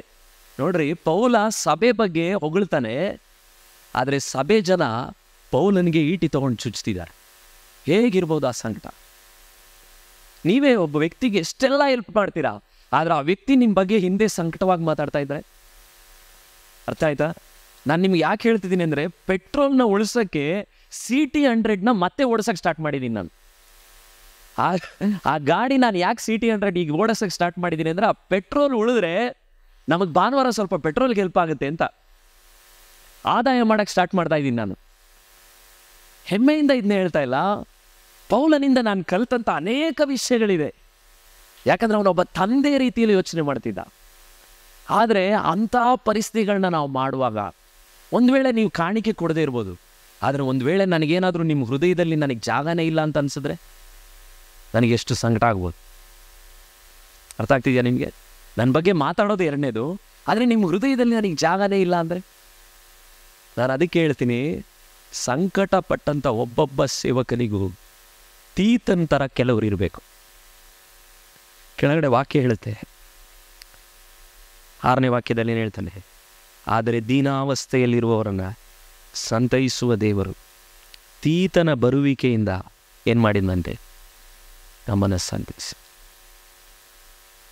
ನೋಡ್ರಿ, ಪೌಲ ಸಭೆ ಬಗ್ಗೆ ಹೊಗಳ್ತಾನೆ, ಆದರೆ ಸಭೆ ಜನ ಪೌಲನಿಗೆ ಈಟಿ ತಗೊಂಡು ಚುಚ್ತಿದ್ದಾರೆ. ಹೇಗಿರ್ಬೋದು ಆ ಸಂಕಟ? ನೀವೇ ಒಬ್ಬ ವ್ಯಕ್ತಿಗೆ ಎಷ್ಟೆಲ್ಲ ಹೆಲ್ಪ್ ಮಾಡ್ತೀರಾ, ಆದರೆ ಆ ವ್ಯಕ್ತಿ ನಿಮ್ಮ ಬಗ್ಗೆ ಹಿಂದೆ ಸಂಕಟವಾಗಿ ಮಾತಾಡ್ತಾ ಇದ್ದಾರೆ. ಅರ್ಥ ಆಯ್ತಾ? ನಾನು ನಿಮ್ಗೆ ಯಾಕೆ ಹೇಳ್ತಿದ್ದೀನಿ ಅಂದರೆ, ಪೆಟ್ರೋಲ್ನ ಉಳಿಸೋಕ್ಕೆ CT100ನ ಮತ್ತೆ ಓಡಿಸೋಕ್ಕೆ ಸ್ಟಾರ್ಟ್ ಮಾಡಿದ್ದೀನಿ ನಾನು. ಆ ಗಾಡಿ ನಾನು ಯಾಕೆ CT100 ಈಗ ಓಡಿಸೋಕ್ಕೆ ಸ್ಟಾರ್ಟ್ ಮಾಡಿದ್ದೀನಿ ಅಂದರೆ, ಆ ಪೆಟ್ರೋಲ್ ಉಳಿದ್ರೆ ನಮಗೆ ಭಾನುವಾರ ಸ್ವಲ್ಪ ಪೆಟ್ರೋಲ್ಗೆ ಹೆಲ್ಪ್ ಆಗುತ್ತೆ ಅಂತ ಆದಾಯ ಮಾಡೋಕ್ಕೆ ಸ್ಟಾರ್ಟ್ ಮಾಡ್ತಾ ಇದ್ದೀನಿ ನಾನು. ಹೆಮ್ಮೆಯಿಂದ ಇದನ್ನ ಹೇಳ್ತಾ ಇಲ್ಲ. ಪೌಲನಿಂದ ನಾನು ಕಲಿತಂಥ ಅನೇಕ ವಿಷಯಗಳಿದೆ. ಯಾಕಂದರೆ ಅವನೊಬ್ಬ ತಂದೆ ರೀತಿಯಲ್ಲಿ ಯೋಚನೆ ಮಾಡ್ತಿದ್ದ. ಆದರೆ ಅಂಥ ಪರಿಸ್ಥಿತಿಗಳನ್ನ ನಾವು ಮಾಡುವಾಗ, ಒಂದು ವೇಳೆ ನೀವು ಕಾಣಿಕೆ ಕೊಡದೇ ಇರ್ಬೋದು, ಆದರೆ ಒಂದು ವೇಳೆ ನನಗೇನಾದರೂ ನಿಮ್ಮ ಹೃದಯದಲ್ಲಿ ನನಗೆ ಜಾಗನೇ ಇಲ್ಲ ಅಂತ ಅನಿಸಿದ್ರೆ ನನಗೆ ಎಷ್ಟು ಸಂಕಟ ಆಗ್ಬೋದು. ಅರ್ಥ ಆಗ್ತಿದೆಯಾ ನಿಮಗೆ? ನನ್ನ ಬಗ್ಗೆ ಮಾತಾಡೋದು ಎರಡನೇದು, ಆದರೆ ನಿಮ್ಮ ಹೃದಯದಲ್ಲಿ ನನಗೆ ಜಾಗನೇ ಇಲ್ಲ ಅಂದರೆ, ನಾನು ಅದಕ್ಕೆ ಹೇಳ್ತೀನಿ, ಸಂಕಟ ಪಟ್ಟಂಥ ಒಬ್ಬೊಬ್ಬ ಸೇವಕನಿಗೂ ತೀತನ ಥರ ಕೆಲವರು ಇರಬೇಕು. ಕೆಳಗಡೆ ವಾಕ್ಯ ಹೇಳುತ್ತೆ, 6ನೇ ವಾಕ್ಯದಲ್ಲಿ ಏನು ಹೇಳ್ತಾನೆ? ಆದರೆ ದೀನಾವಸ್ಥೆಯಲ್ಲಿರುವವರನ್ನು ಸಂತೈಸುವ ದೇವರು ತೀತನ ಬರುವಿಕೆಯಿಂದ ಏನು ಮಾಡಿದಂತೆ ನಮ್ಮನ್ನು ಸಂತೈಸಿ.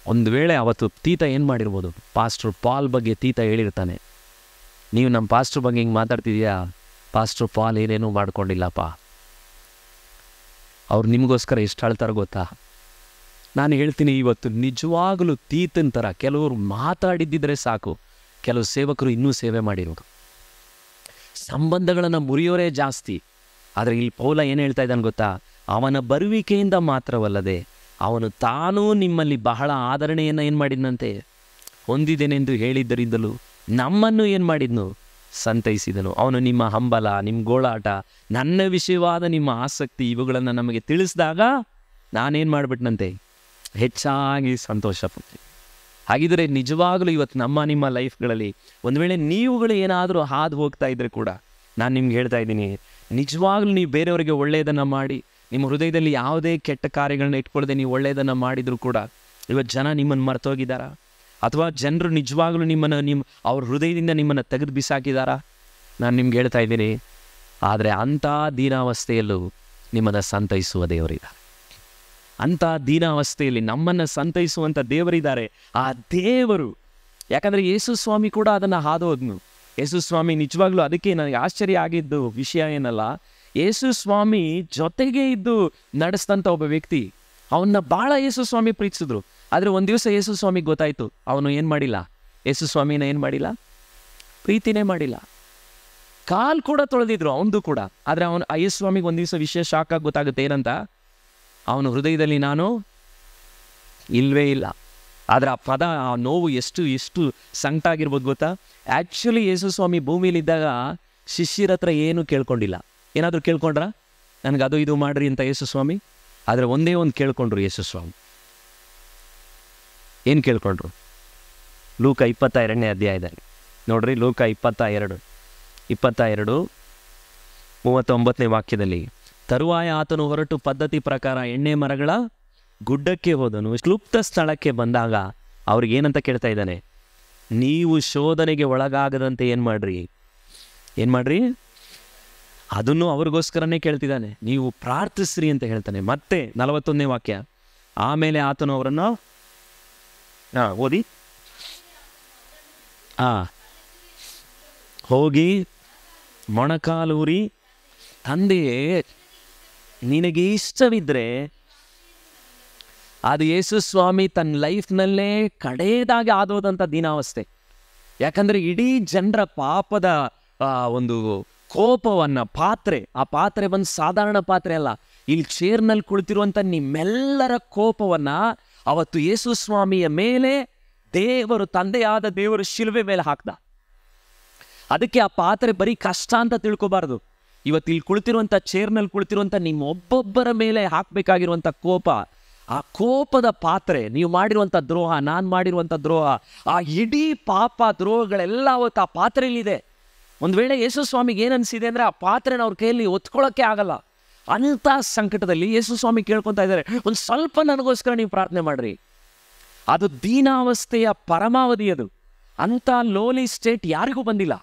ಒಂದು ವೇಳೆ ಅವತ್ತು ತೀತ ಏನು ಮಾಡಿರ್ಬೋದು? ಪಾಸ್ಟರ್ ಪಾಲ್ ಬಗ್ಗೆ ತೀತ ಹೇಳಿರ್ತಾನೆ, ನೀವು ನಮ್ಮ ಪಾಸ್ಟರ್ ಬಗ್ಗೆ ಹಿಂಗೆ ಮಾತಾಡ್ತಿದ್ಯಾ, ಪಾಸ್ಟರ್ ಪಾಲ್ ಏನೇನೂ ಮಾಡ್ಕೊಂಡಿಲ್ಲಪ್ಪ, ಅವ್ರು ನಿಮಗೋಸ್ಕರ ಎಷ್ಟು ಅಳ್ತಾರೆ ಗೊತ್ತಾ? ನಾನು ಹೇಳ್ತೀನಿ, ಇವತ್ತು ನಿಜವಾಗಲೂ ತೀತನ ಥರ ಕೆಲವರು ಮಾತಾಡಿದ್ದಿದ್ರೆ ಸಾಕು, ಕೆಲವು ಸೇವಕರು ಇನ್ನೂ ಸೇವೆ ಮಾಡಿರೋದು. ಸಂಬಂಧಗಳನ್ನು ಮುರಿಯೋರೇ ಜಾಸ್ತಿ. ಆದರೆ ಇಲ್ಲಿ ಪೌಲ ಏನು ಹೇಳ್ತಾ ಇದ್ದಾನೆ ಗೊತ್ತಾ? ಅವನ ಬರುವಿಕೆಯಿಂದ ಮಾತ್ರವಲ್ಲದೆ ಅವನು ತಾನೂ ನಿಮ್ಮಲ್ಲಿ ಬಹಳ ಆದರಣೆಯನ್ನು ಏನು ಮಾಡಿದ್ನಂತೆ, ಹೊಂದಿದ್ದೇನೆಂದು ಹೇಳಿದ್ದರಿಂದಲೂ ನಮ್ಮನ್ನು ಏನು ಮಾಡಿದ್ನು? ಸಂತೈಸಿದನು. ಅವನು ನಿಮ್ಮ ಹಂಬಲ, ನಿಮ್ಮ ಗೋಳಾಟ, ನನ್ನ ವಿಷಯವಾದ ನಿಮ್ಮ ಆಸಕ್ತಿ ಇವುಗಳನ್ನು ನಮಗೆ ತಿಳಿಸಿದಾಗ ನಾನೇನು ಮಾಡಿಬಿಟ್ನಂತೆ? ಹೆಚ್ಚಾಗಿ ಸಂತೋಷಪಡ್ತೀನಿ. ಹಾಗಿದ್ರೆ ನಿಜವಾಗಲೂ ಇವತ್ತು ನಿಮ್ಮ ಲೈಫ್ಗಳಲ್ಲಿ ಒಂದು ವೇಳೆ ನೀವುಗಳು ಏನಾದರೂ ಹಾದು ಹೋಗ್ತಾ ಇದ್ದರೆ ಕೂಡ ನಾನು ನಿಮ್ಗೆ ಹೇಳ್ತಾ ಇದ್ದೀನಿ, ನಿಜವಾಗ್ಲೂ ನೀವು ಬೇರೆಯವರಿಗೆ ಒಳ್ಳೆಯದನ್ನು ಮಾಡಿ, ನಿಮ್ಮ ಹೃದಯದಲ್ಲಿ ಯಾವುದೇ ಕೆಟ್ಟ ಕಾರ್ಯಗಳನ್ನ ಇಟ್ಕೊಳ್ಳದೆ ನೀವು ಒಳ್ಳೆಯದನ್ನು ಮಾಡಿದರೂ ಕೂಡ ಇವತ್ತು ಜನ ನಿಮ್ಮನ್ನು ಮರ್ತೋಗಿದ್ದಾರಾ? ಅಥವಾ ಜನರು ನಿಜವಾಗ್ಲೂ ಅವ್ರ ಹೃದಯದಿಂದ ನಿಮ್ಮನ್ನು ತೆಗೆದು ಬಿಸಾಕಿದಾರಾ? ನಾನು ನಿಮ್ಗೆ ಹೇಳ್ತಾ ಇದ್ದೀನಿ, ಆದರೆ ಅಂಥ ದೀನಾವಸ್ಥೆಯಲ್ಲೂ ನಿಮ್ಮನ್ನು ಸಂತೈಸುವ ದೇವರಿದ್ದಾರೆ. ಅಂಥ ದೀನಾವಸ್ಥೆಯಲ್ಲಿ ನಮ್ಮನ್ನು ಸಂತೈಸುವಂಥ ದೇವರಿದ್ದಾರೆ. ಆ ದೇವರು, ಯಾಕಂದರೆ ಯೇಸು ಸ್ವಾಮಿ ಕೂಡ ಅದನ್ನು ಹಾದೋದ್ನು. ಯೇಸು ಸ್ವಾಮಿ ನಿಜವಾಗ್ಲೂ, ಅದಕ್ಕೆ ನನಗೆ ಆಶ್ಚರ್ಯ ಆಗಿದ್ದು ವಿಷಯ ಏನಲ್ಲ, ಯೇಸು ಸ್ವಾಮಿ ಜೊತೆಗೆ ಇದ್ದು ನಡೆಸಿದಂಥ ಒಬ್ಬ ವ್ಯಕ್ತಿ, ಅವನ್ನ ಭಾಳ ಯೇಸು ಸ್ವಾಮಿ ಪ್ರೀತಿಸಿದ್ರು. ಆದರೆ ಒಂದು ದಿವಸ ಯೇಸು ಸ್ವಾಮಿಗೆ ಗೊತ್ತಾಯಿತು, ಅವನು ಏನು ಮಾಡಿಲ್ಲ, ಯೇಸು ಸ್ವಾಮಿನ ಏನು ಮಾಡಿಲ್ಲ, ಪ್ರೀತಿನೇ ಮಾಡಿಲ್ಲ. ಕಾಲು ಕೂಡ ತೊಳೆದಿದ್ರು ಅವನದು ಕೂಡ. ಆದರೆ ಯೇಸು ಸ್ವಾಮಿಗೆ ಒಂದು ದಿವಸ ವಿಷಯ ಶಾಕ್ ಆಗಿ ಗೊತ್ತಾಗುತ್ತೆ, ಏನಂತ? ಅವನ ಹೃದಯದಲ್ಲಿ ನಾನು ಇಲ್ಲವೇ ಇಲ್ಲ. ಆದರೆ ಆ ಪದ, ಆ ನೋವು ಎಷ್ಟು ಸಂಕಟ ಆಗಿರ್ಬೋದು ಗೊತ್ತಾ? ಆ್ಯಕ್ಚುಲಿ ಯೇಸು ಸ್ವಾಮಿ ಭೂಮಿಯಲ್ಲಿದ್ದಾಗ ಶಿಷ್ಯರ ಹತ್ರ ಏನೂ ಕೇಳ್ಕೊಂಡಿಲ್ಲ. ಏನಾದರೂ ಕೇಳ್ಕೊಂಡ್ರ? ನನಗೆ ಅದು ಇದು ಮಾಡ್ರಿ ಅಂತ ಯೇಸು ಸ್ವಾಮಿ? ಆದರೆ ಒಂದೇ ಒಂದು ಕೇಳ್ಕೊಂಡ್ರು ಯೇಸು ಸ್ವಾಮಿ. ಏನು ಕೇಳ್ಕೊಂಡ್ರು? ಲೂಕ 22ನೇ ಅಧ್ಯಾಯದಲ್ಲಿ ನೋಡ್ರಿ, ಲೂಕ 22:39ನೇ ವಾಕ್ಯದಲ್ಲಿ, ತರುವಾಯ ಆತನು ಹೊರಟು ಪದ್ಧತಿ ಪ್ರಕಾರ ಎಣ್ಣೆ ಮರಗಳ ಗುಡ್ಡಕ್ಕೆ ಹೋದನು. ಕ್ಲುಪ್ತ ಸ್ಥಳಕ್ಕೆ ಬಂದಾಗ ಅವ್ರಿಗೇನಂತ ಕೇಳ್ತಾ ಇದ್ದಾನೆ? ನೀವು ಶೋಧನೆಗೆ ಒಳಗಾಗದಂತೆ ಏನು ಮಾಡ್ರಿ? ಅದನ್ನು ಅವ್ರಿಗೋಸ್ಕರನೇ ಕೇಳ್ತಿದ್ದಾನೆ. ನೀವು ಪ್ರಾರ್ಥಿಸ್ರಿ ಅಂತ ಹೇಳ್ತಾನೆ. ಮತ್ತೆ 41ನೇ ವಾಕ್ಯ, ಆಮೇಲೆ ಆತನು ಅವರನ್ನು ಓದಿ, ಹೋಗಿ ಮೊಣಕಾಲೂರಿ, ತಂದೆಯೇ ನಿನಗೆ ಇಷ್ಟವಿದ್ದರೆ, ಅದು ಯೇಸು ಸ್ವಾಮಿ ತನ್ನ ಲೈಫ್ನಲ್ಲೇ ಕಡೆಯದಾಗಿ ಆದೋದಂಥ ದೀನಾವಸ್ಥೆ. ಯಾಕಂದರೆ ಇಡೀ ಜನರ ಪಾಪದ ಒಂದು ಕೋಪವನ್ನು ಆ ಪಾತ್ರೆ ಬಂದು ಸಾಧಾರಣ ಪಾತ್ರೆ ಅಲ್ಲ, ಇಲ್ಲಿ ಚೇರ್ನಲ್ಲಿ ಕುಳಿತಿರುವಂಥ ನಿಮ್ಮೆಲ್ಲರ ಕೋಪವನ್ನು ಅವತ್ತು ಯೇಸು ಸ್ವಾಮಿಯ ಮೇಲೆ ತಂದೆಯಾದ ದೇವರು ಶಿಲುಬೆ ಮೇಲೆ ಹಾಕ್ದ. ಅದಕ್ಕೆ ಆ ಪಾತ್ರೆ ಬರೀ ಕಷ್ಟ ಅಂತ ತಿಳ್ಕೊಬಾರ್ದು. ಇವತ್ತು ಇಲ್ಲಿ ಕುಳಿತಿರುವಂಥ ಚೇರ್ನಲ್ಲಿ ಕುಳಿತಿರುವಂಥ ನಿಮ್ಮ ಒಬ್ಬೊಬ್ಬರ ಮೇಲೆ ಹಾಕಬೇಕಾಗಿರುವಂಥ ಕೋಪ, ಆ ಕೋಪದ ಪಾತ್ರೆ, ನೀವು ಮಾಡಿರುವಂಥ ದ್ರೋಹ, ನಾನು ಮಾಡಿರುವಂಥ ದ್ರೋಹ, ಆ ಇಡೀ ಪಾಪ ದ್ರೋಹಗಳೆಲ್ಲ ಅವತ್ತು ಆ ಪಾತ್ರೆಯಲ್ಲಿದೆ. ಒಂದು ವೇಳೆ ಯೇಸು ಸ್ವಾಮಿಗೆ ಏನು ಅನಿಸಿದೆ ಅಂದರೆ, ಆ ಪಾತ್ರೆನ ಅವ್ರ ಕೈಯಲ್ಲಿ ಒತ್ಕೊಳ್ಳೋಕ್ಕೆ ಆಗಲ್ಲ. ಅಂಥ ಸಂಕಟದಲ್ಲಿ ಯೇಸು ಸ್ವಾಮಿ ಕೇಳ್ಕೊತಾ ಇದ್ದಾರೆ, ಒಂದು ಸ್ವಲ್ಪ ನನಗೋಸ್ಕರ ನೀವು ಪ್ರಾರ್ಥನೆ ಮಾಡ್ರಿ. ಅದು ದೀನಾವಸ್ಥೆಯ ಪರಮಾವಧಿ. ಅದು ಅಂಥ ಲೋಲಿ ಸ್ಟೇಟ್ ಯಾರಿಗೂ ಬಂದಿಲ್ಲ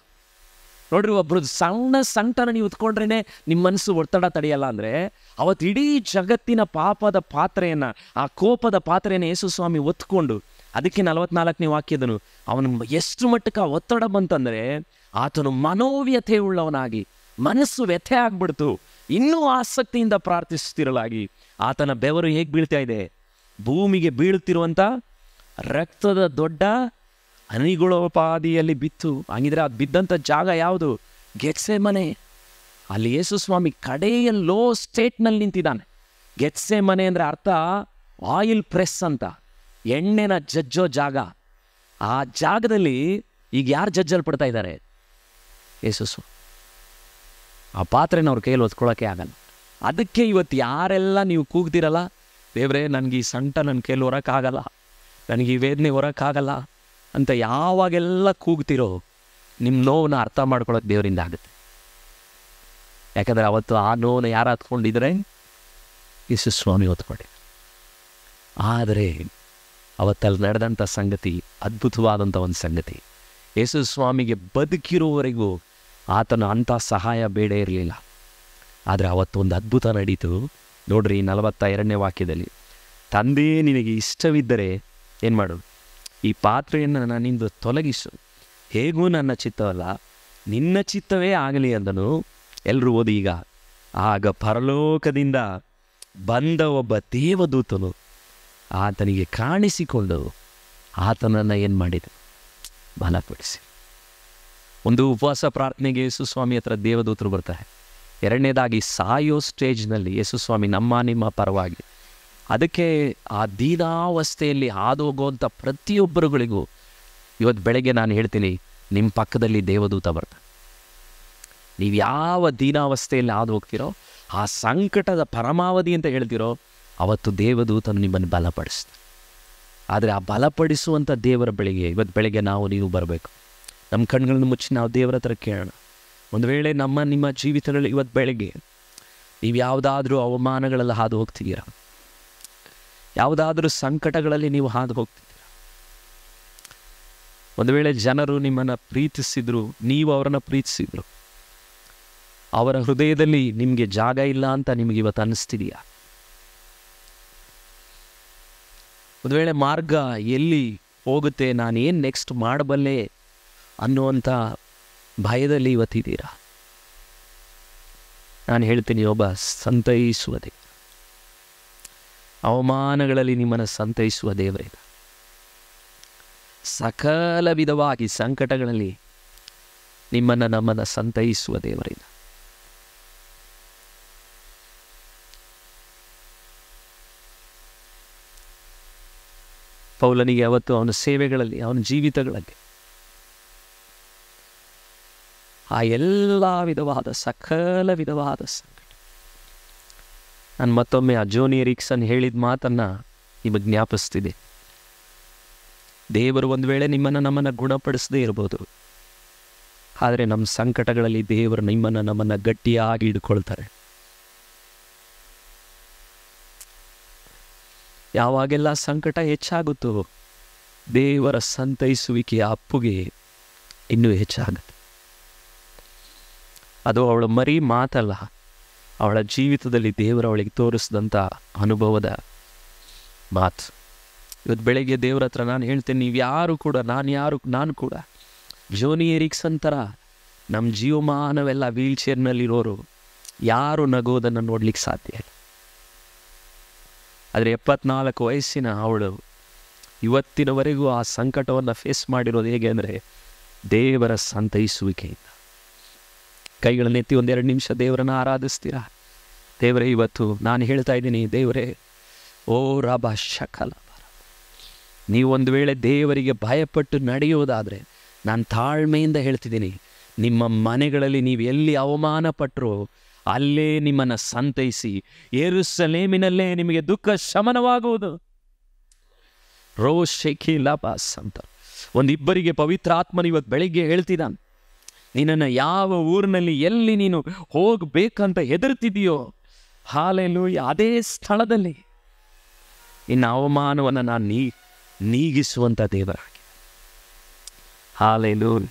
ನೋಡ್ರಿ. ಒಬ್ರು ಸಣ್ಣ ಸಂಕಟನ ನೀವು ಉತ್ಕೊಂಡ್ರೇನೆ ನಿಮ್ಮ ಮನಸ್ಸು ಒತ್ತಡ ತಡೆಯಲ್ಲ ಅಂದರೆ, ಅವತ್ತು ಇಡೀ ಜಗತ್ತಿನ ಪಾಪದ ಪಾತ್ರೆಯನ್ನು, ಆ ಕೋಪದ ಪಾತ್ರೆಯನ್ನು ಯೇಸು ಸ್ವಾಮಿ ಒತ್ಕೊಂಡು, ಅದಕ್ಕೆ 44ನೇ ವಾಕ್ಯದನು ಅವನು ಎಷ್ಟು ಮಟ್ಟಕ್ಕೆ ಒತ್ತಡ ಬಂತಂದರೆ ಆತನು ಮನೋವ್ಯಥೆ ಉಳ್ಳವನಾಗಿ ಮನಸ್ಸು ವ್ಯಥೆ ಆಗ್ಬಿಡ್ತು. ಇನ್ನೂ ಆಸಕ್ತಿಯಿಂದ ಪ್ರಾರ್ಥಿಸ್ತಿರಲಾಗಿ ಆತನ ಬೆವರು ಹೇಗೆ ಬೀಳ್ತಾ ಇದೆ, ಭೂಮಿಗೆ ಬೀಳುತ್ತಿರುವಂಥ ರಕ್ತದ ದೊಡ್ಡ ಹನಿಗಳೋಪಾದಿಯಲ್ಲಿ ಬಿತ್ತು. ಹಂಗಿದ್ರೆ ಅದು ಬಿದ್ದಂಥ ಜಾಗ ಯಾವುದು? ಗೆತ್ಸೆಮನೆ. ಅಲ್ಲಿ ಯೇಸು ಸ್ವಾಮಿ ಕಡೆಯ ಲೋ ಸ್ಟೇಟ್ನಲ್ಲಿ ನಿಂತಿದ್ದಾನೆ. ಗೆತ್ಸೆಮನೆ ಅಂದರೆ ಅರ್ಥ ಆಯಿಲ್ ಪ್ರೆಸ್ ಅಂತ, ಎಣ್ಣೆನ ಜಜ್ಜೋ ಜಾಗ. ಆ ಜಾಗದಲ್ಲಿ ಈಗ ಯಾರು ಜಜ್ಜಲ್ಪಡ್ತಾ ಇದ್ದಾರೆ? ಯೇಸು ಸ್ವಾಮಿ. ಆ ಪಾತ್ರೆನ ಅವ್ರ ಕೈಯಲ್ಲಿ ಹೊತ್ಕೊಳ್ಳೋಕ್ಕೆ ಆಗಲ್ಲ. ಅದಕ್ಕೆ ಇವತ್ತು ಯಾರೆಲ್ಲ ನೀವು ಕೂಗ್ತಿರಲ್ಲ, ದೇವರೇ ನನಗೆ ಈ ಸಂಟ ನನ್ನ ಕೈಯಲ್ಲಿ ಹೊರಕ್ಕಾಗಲ್ಲ, ನನಗೆ ಈ ವೇದನೆ ಹೊರಕ್ಕಾಗಲ್ಲ ಅಂತ ಯಾವಾಗೆಲ್ಲ ಕೂಗ್ತಿರೋ, ನಿಮ್ಮ ನೋವನ್ನ ಅರ್ಥ ಮಾಡ್ಕೊಳ್ಳೋಕೆ ದೇವರಿಂದ ಆಗುತ್ತೆ. ಯಾಕಂದರೆ ಅವತ್ತು ಆ ನೋವನ್ನು ಯಾರು ಹತ್ಕೊಂಡಿದ್ರೆ ಯೇಸು ಸ್ವಾಮಿ ಹೊತ್ಕೊಂಡೆ. ಆದರೆ ಅವತ್ತಲ್ಲಿ ನಡೆದಂಥ ಸಂಗತಿ ಅದ್ಭುತವಾದಂಥ ಒಂದು ಸಂಗತಿ. ಯೇಸು ಸ್ವಾಮಿಗೆ ಬದುಕಿರುವವರೆಗೂ ಆತನ ಅಂಥ ಸಹಾಯ ಬೇಡ ಇರಲಿಲ್ಲ. ಆದರೆ ಅವತ್ತೊಂದು ಅದ್ಭುತ ನಡೀತು ನೋಡ್ರಿ. 42ನೇ ವಾಕ್ಯದಲ್ಲಿ, ತಂದೆ ನಿನಗೆ ಇಷ್ಟವಿದ್ದರೆ ಏನು ಮಾಡು, ಈ ಪಾತ್ರೆಯನ್ನು ನನ್ನಿಂದ ತೊಲಗಿಸು, ಹೇಗೂ ನನ್ನ ಚಿತ್ತವಲ್ಲ ನಿನ್ನ ಚಿತ್ತವೇ ಆಗಲಿ ಅಂದನು. ಎಲ್ಲರೂ ಓದಿ ಈಗ. ಆಗ ಪರಲೋಕದಿಂದ ಬಂದ ಒಬ್ಬ ದೇವದೂತನು ಆತನಿಗೆ ಕಾಣಿಸಿಕೊಂಡು ಆತನನ್ನು ಏನು ಮಾಡಿದ? ಬಲಪಡಿಸಿ. ಒಂದು ಉಪವಾಸ ಪ್ರಾರ್ಥನೆಗೆ ಯೇಸು ಸ್ವಾಮಿ ಹತ್ರ ದೇವದೂತರು ಬರ್ತಾರೆ. ಎರಡನೇದಾಗಿ ಸಾಯೋ ಸ್ಟೇಜ್ನಲ್ಲಿ ಯೇಸು ಸ್ವಾಮಿ ನಮ್ಮ ನಿಮ್ಮ ಪರವಾಗಿ. ಅದಕ್ಕೆ ಆ ದೀನಾವಸ್ಥೆಯಲ್ಲಿ ಹಾದು ಹೋಗುವಂಥ ಪ್ರತಿಯೊಬ್ಬರುಗಳಿಗೂ ಇವತ್ತು ಬೆಳಗ್ಗೆ ನಾನು ಹೇಳ್ತೀನಿ, ನಿಮ್ಮ ಪಕ್ಕದಲ್ಲಿ ದೇವದೂತ ಬರ್ತಾನೆ. ನೀವು ಯಾವ ದೀನಾವಸ್ಥೆಯಲ್ಲಿ ಹಾದು ಹೋಗ್ತಿರೋ, ಆ ಸಂಕಟದ ಪರಮಾವಧಿ ಅಂತ ಹೇಳ್ತಿರೋ, ಅವತ್ತು ದೇವದೂತನು ನಿಮ್ಮನ್ನು ಬಲಪಡಿಸ್ತಾರೆ. ಆದರೆ ಆ ಬಲಪಡಿಸುವಂಥ ದೇವರ ಬಳಿಗೆ ಇವತ್ತು ಬೆಳಗ್ಗೆ ನೀವು ಬರಬೇಕು. ನಮ್ಮ ಕಣ್ಗಳನ್ನು ಮುಚ್ಚಿ ನಾವು ದೇವರ ಹತ್ರ ಕೇಳೋಣ. ಒಂದು ವೇಳೆ ನಿಮ್ಮ ಜೀವಿತಗಳಲ್ಲಿ ಇವತ್ತು ಬೆಳಗ್ಗೆ ನೀವು ಯಾವುದಾದ್ರೂ ಅವಮಾನಗಳಲ್ಲಿ ಹಾದು ಹೋಗ್ತಿದ್ದೀರಾ, ಯಾವುದಾದ್ರೂ ಸಂಕಟಗಳಲ್ಲಿ ನೀವು ಹಾದು ಹೋಗ್ತಿದ್ದೀರಾ, ಒಂದು ವೇಳೆ ಜನರು ನಿಮ್ಮನ್ನು ಪ್ರೀತಿಸಿದ್ರು, ನೀವು ಅವರನ್ನು ಪ್ರೀತಿಸಿದ್ರು, ಅವರ ಹೃದಯದಲ್ಲಿ ನಿಮಗೆ ಜಾಗ ಇಲ್ಲ ಅಂತ ನಿಮಗೆ ಇವತ್ತು ಅನ್ನಿಸ್ತಿದೆಯಾ? ಒಂದು ವೇಳೆ ಮಾರ್ಗ ಎಲ್ಲಿ ಹೋಗುತ್ತೆ, ನಾನೇನು ನೆಕ್ಸ್ಟ್ ಮಾಡಬಲ್ಲೆ ಅನ್ನುವಂಥ ಭಯದಲ್ಲಿ ಇವತ್ತಿದ್ದೀರಾ? ನಾನು ಹೇಳ್ತೀನಿ, ಒಬ್ಬ ಸಂತೈಸುವ ದೇವ, ಅವಮಾನಗಳಲ್ಲಿ ನಿಮ್ಮನ್ನು ಸಂತೈಸುವ ದೇವರಿಲ್ಲ. ಸಕಲ ವಿಧವಾಗಿ ಸಂಕಟಗಳಲ್ಲಿ ನಮ್ಮನ್ನು ಸಂತೈಸುವ ದೇವರಿಲ್ಲ. ಪೌಲನಿಗೆ ಅವತ್ತು ಅವನ ಸೇವೆಗಳಲ್ಲಿ, ಅವನ ಜೀವಿತಗಳಲ್ಲಿ ಆ ಎಲ್ಲ ವಿಧವಾದ ಸಕಲ ವಿಧವಾದ ಸಂಕಟ. ನಾನು ಮತ್ತೊಮ್ಮೆ ಆ ಜೋನಿ ಎರಿಕ್ಸನ್ ಹೇಳಿದ ಮಾತನ್ನು ನಿಮಗೆ ಜ್ಞಾಪಿಸ್ತಿದೆ. ದೇವರು ಒಂದು ವೇಳೆ ನಮ್ಮನ್ನು ಗುಣಪಡಿಸದೇ ಇರ್ಬೋದು, ಆದರೆ ನಮ್ಮ ಸಂಕಟಗಳಲ್ಲಿ ದೇವರು ನಮ್ಮನ್ನು ಗಟ್ಟಿಯಾಗಿ ಹಿಡ್ಕೊಳ್ತಾರೆ. ಯಾವಾಗೆಲ್ಲ ಸಂಕಟ ಹೆಚ್ಚಾಗುತ್ತೋ ದೇವರ ಸಂತೈಸುವಿಕೆಯ ಅಪ್ಪುಗೆ ಇನ್ನೂ ಹೆಚ್ಚಾಗುತ್ತೆ. ಅದು ಅವಳ ಮರಿ ಮಾತಲ್ಲ, ಅವಳ ಜೀವಿತದಲ್ಲಿ ದೇವರ ಅವಳಿಗೆ ತೋರಿಸಿದಂಥ ಅನುಭವದ ಮಾತು. ಇವತ್ತು ಬೆಳಗ್ಗೆ ದೇವರ ಹತ್ರ ನಾನು ಹೇಳ್ತೇನೆ, ನೀವು ಯಾರು ಕೂಡ, ನಾನು ಕೂಡ ಜೋನಿ ಎರಿಕ್ಸನ್ ಥರ ನಮ್ಮ ಜೀವಮಾನವೆಲ್ಲ ವೀಲ್ ಚೇರ್ನಲ್ಲಿರೋರು ಯಾರು ನಗೋದನ್ನು ನೋಡ್ಲಿಕ್ಕೆ ಸಾಧ್ಯ ಇಲ್ಲ. ಆದರೆ 74 ವಯಸ್ಸಿನ ಅವಳು ಇವತ್ತಿನವರೆಗೂ ಆ ಸಂಕಟವನ್ನು ಫೇಸ್ ಮಾಡಿರೋದು ಹೇಗೆ ಅಂದರೆ ದೇವರ ಸಂತೈಸುವಿಕೆಯಿಂದ. ಕೈಗಳನ್ನೆತ್ತಿ 1-2 ನಿಮಿಷ ದೇವರನ್ನು ಆರಾಧಿಸ್ತೀರಾ? ದೇವರೇ, ಇವತ್ತು ನಾನು ಹೇಳ್ತಾ ಇದ್ದೀನಿ, ದೇವರೇ, ಓ ರಾಬಾ ಶಕಲ, ನೀವು ಒಂದು ವೇಳೆ ದೇವರಿಗೆ ಭಯಪಟ್ಟು ನಡೆಯೋದಾದರೆ, ನಾನು ತಾಳ್ಮೆಯಿಂದ ಹೇಳ್ತಿದ್ದೀನಿ, ನಿಮ್ಮ ಮನೆಗಳಲ್ಲಿ ನೀವು ಎಲ್ಲಿ ಅವಮಾನ ಪಟ್ಟರೋ ಅಲ್ಲೇ ನಿಮ್ಮನ್ನು ಸಂತೈಸಿ ಯೆರೂಸಲೇಮಿನಲ್ಲೇ ನಿಮಗೆ ದುಃಖ ಶಮನವಾಗುವುದು. ರೋಷೇಖಿ ಲಾಪಾಸ್ ಅಂತ ಒಂದಿಬ್ಬರಿಗೆ ಪವಿತ್ರ ಆತ್ಮನ ಇವತ್ತು ಬೆಳಿಗ್ಗೆ ಹೇಳ್ತಿದ್ದಾನೆ, ನಿನ್ನನ್ನು ಯಾವ ಊರಿನಲ್ಲಿ ಎಲ್ಲಿ ನೀನು ಹೋಗಬೇಕಂತ ಹೆದರ್ತಿದೆಯೋ ಹಾಲೆಲೂಯ. ಅದೇ ಸ್ಥಳದಲ್ಲಿ ಇನ್ನು ಅವಮಾನವನ್ನು ನಾನು ನೀಗಿಸುವಂಥ ದೇವರಾಗಿ. ಹಾಲೆಲೂಯ.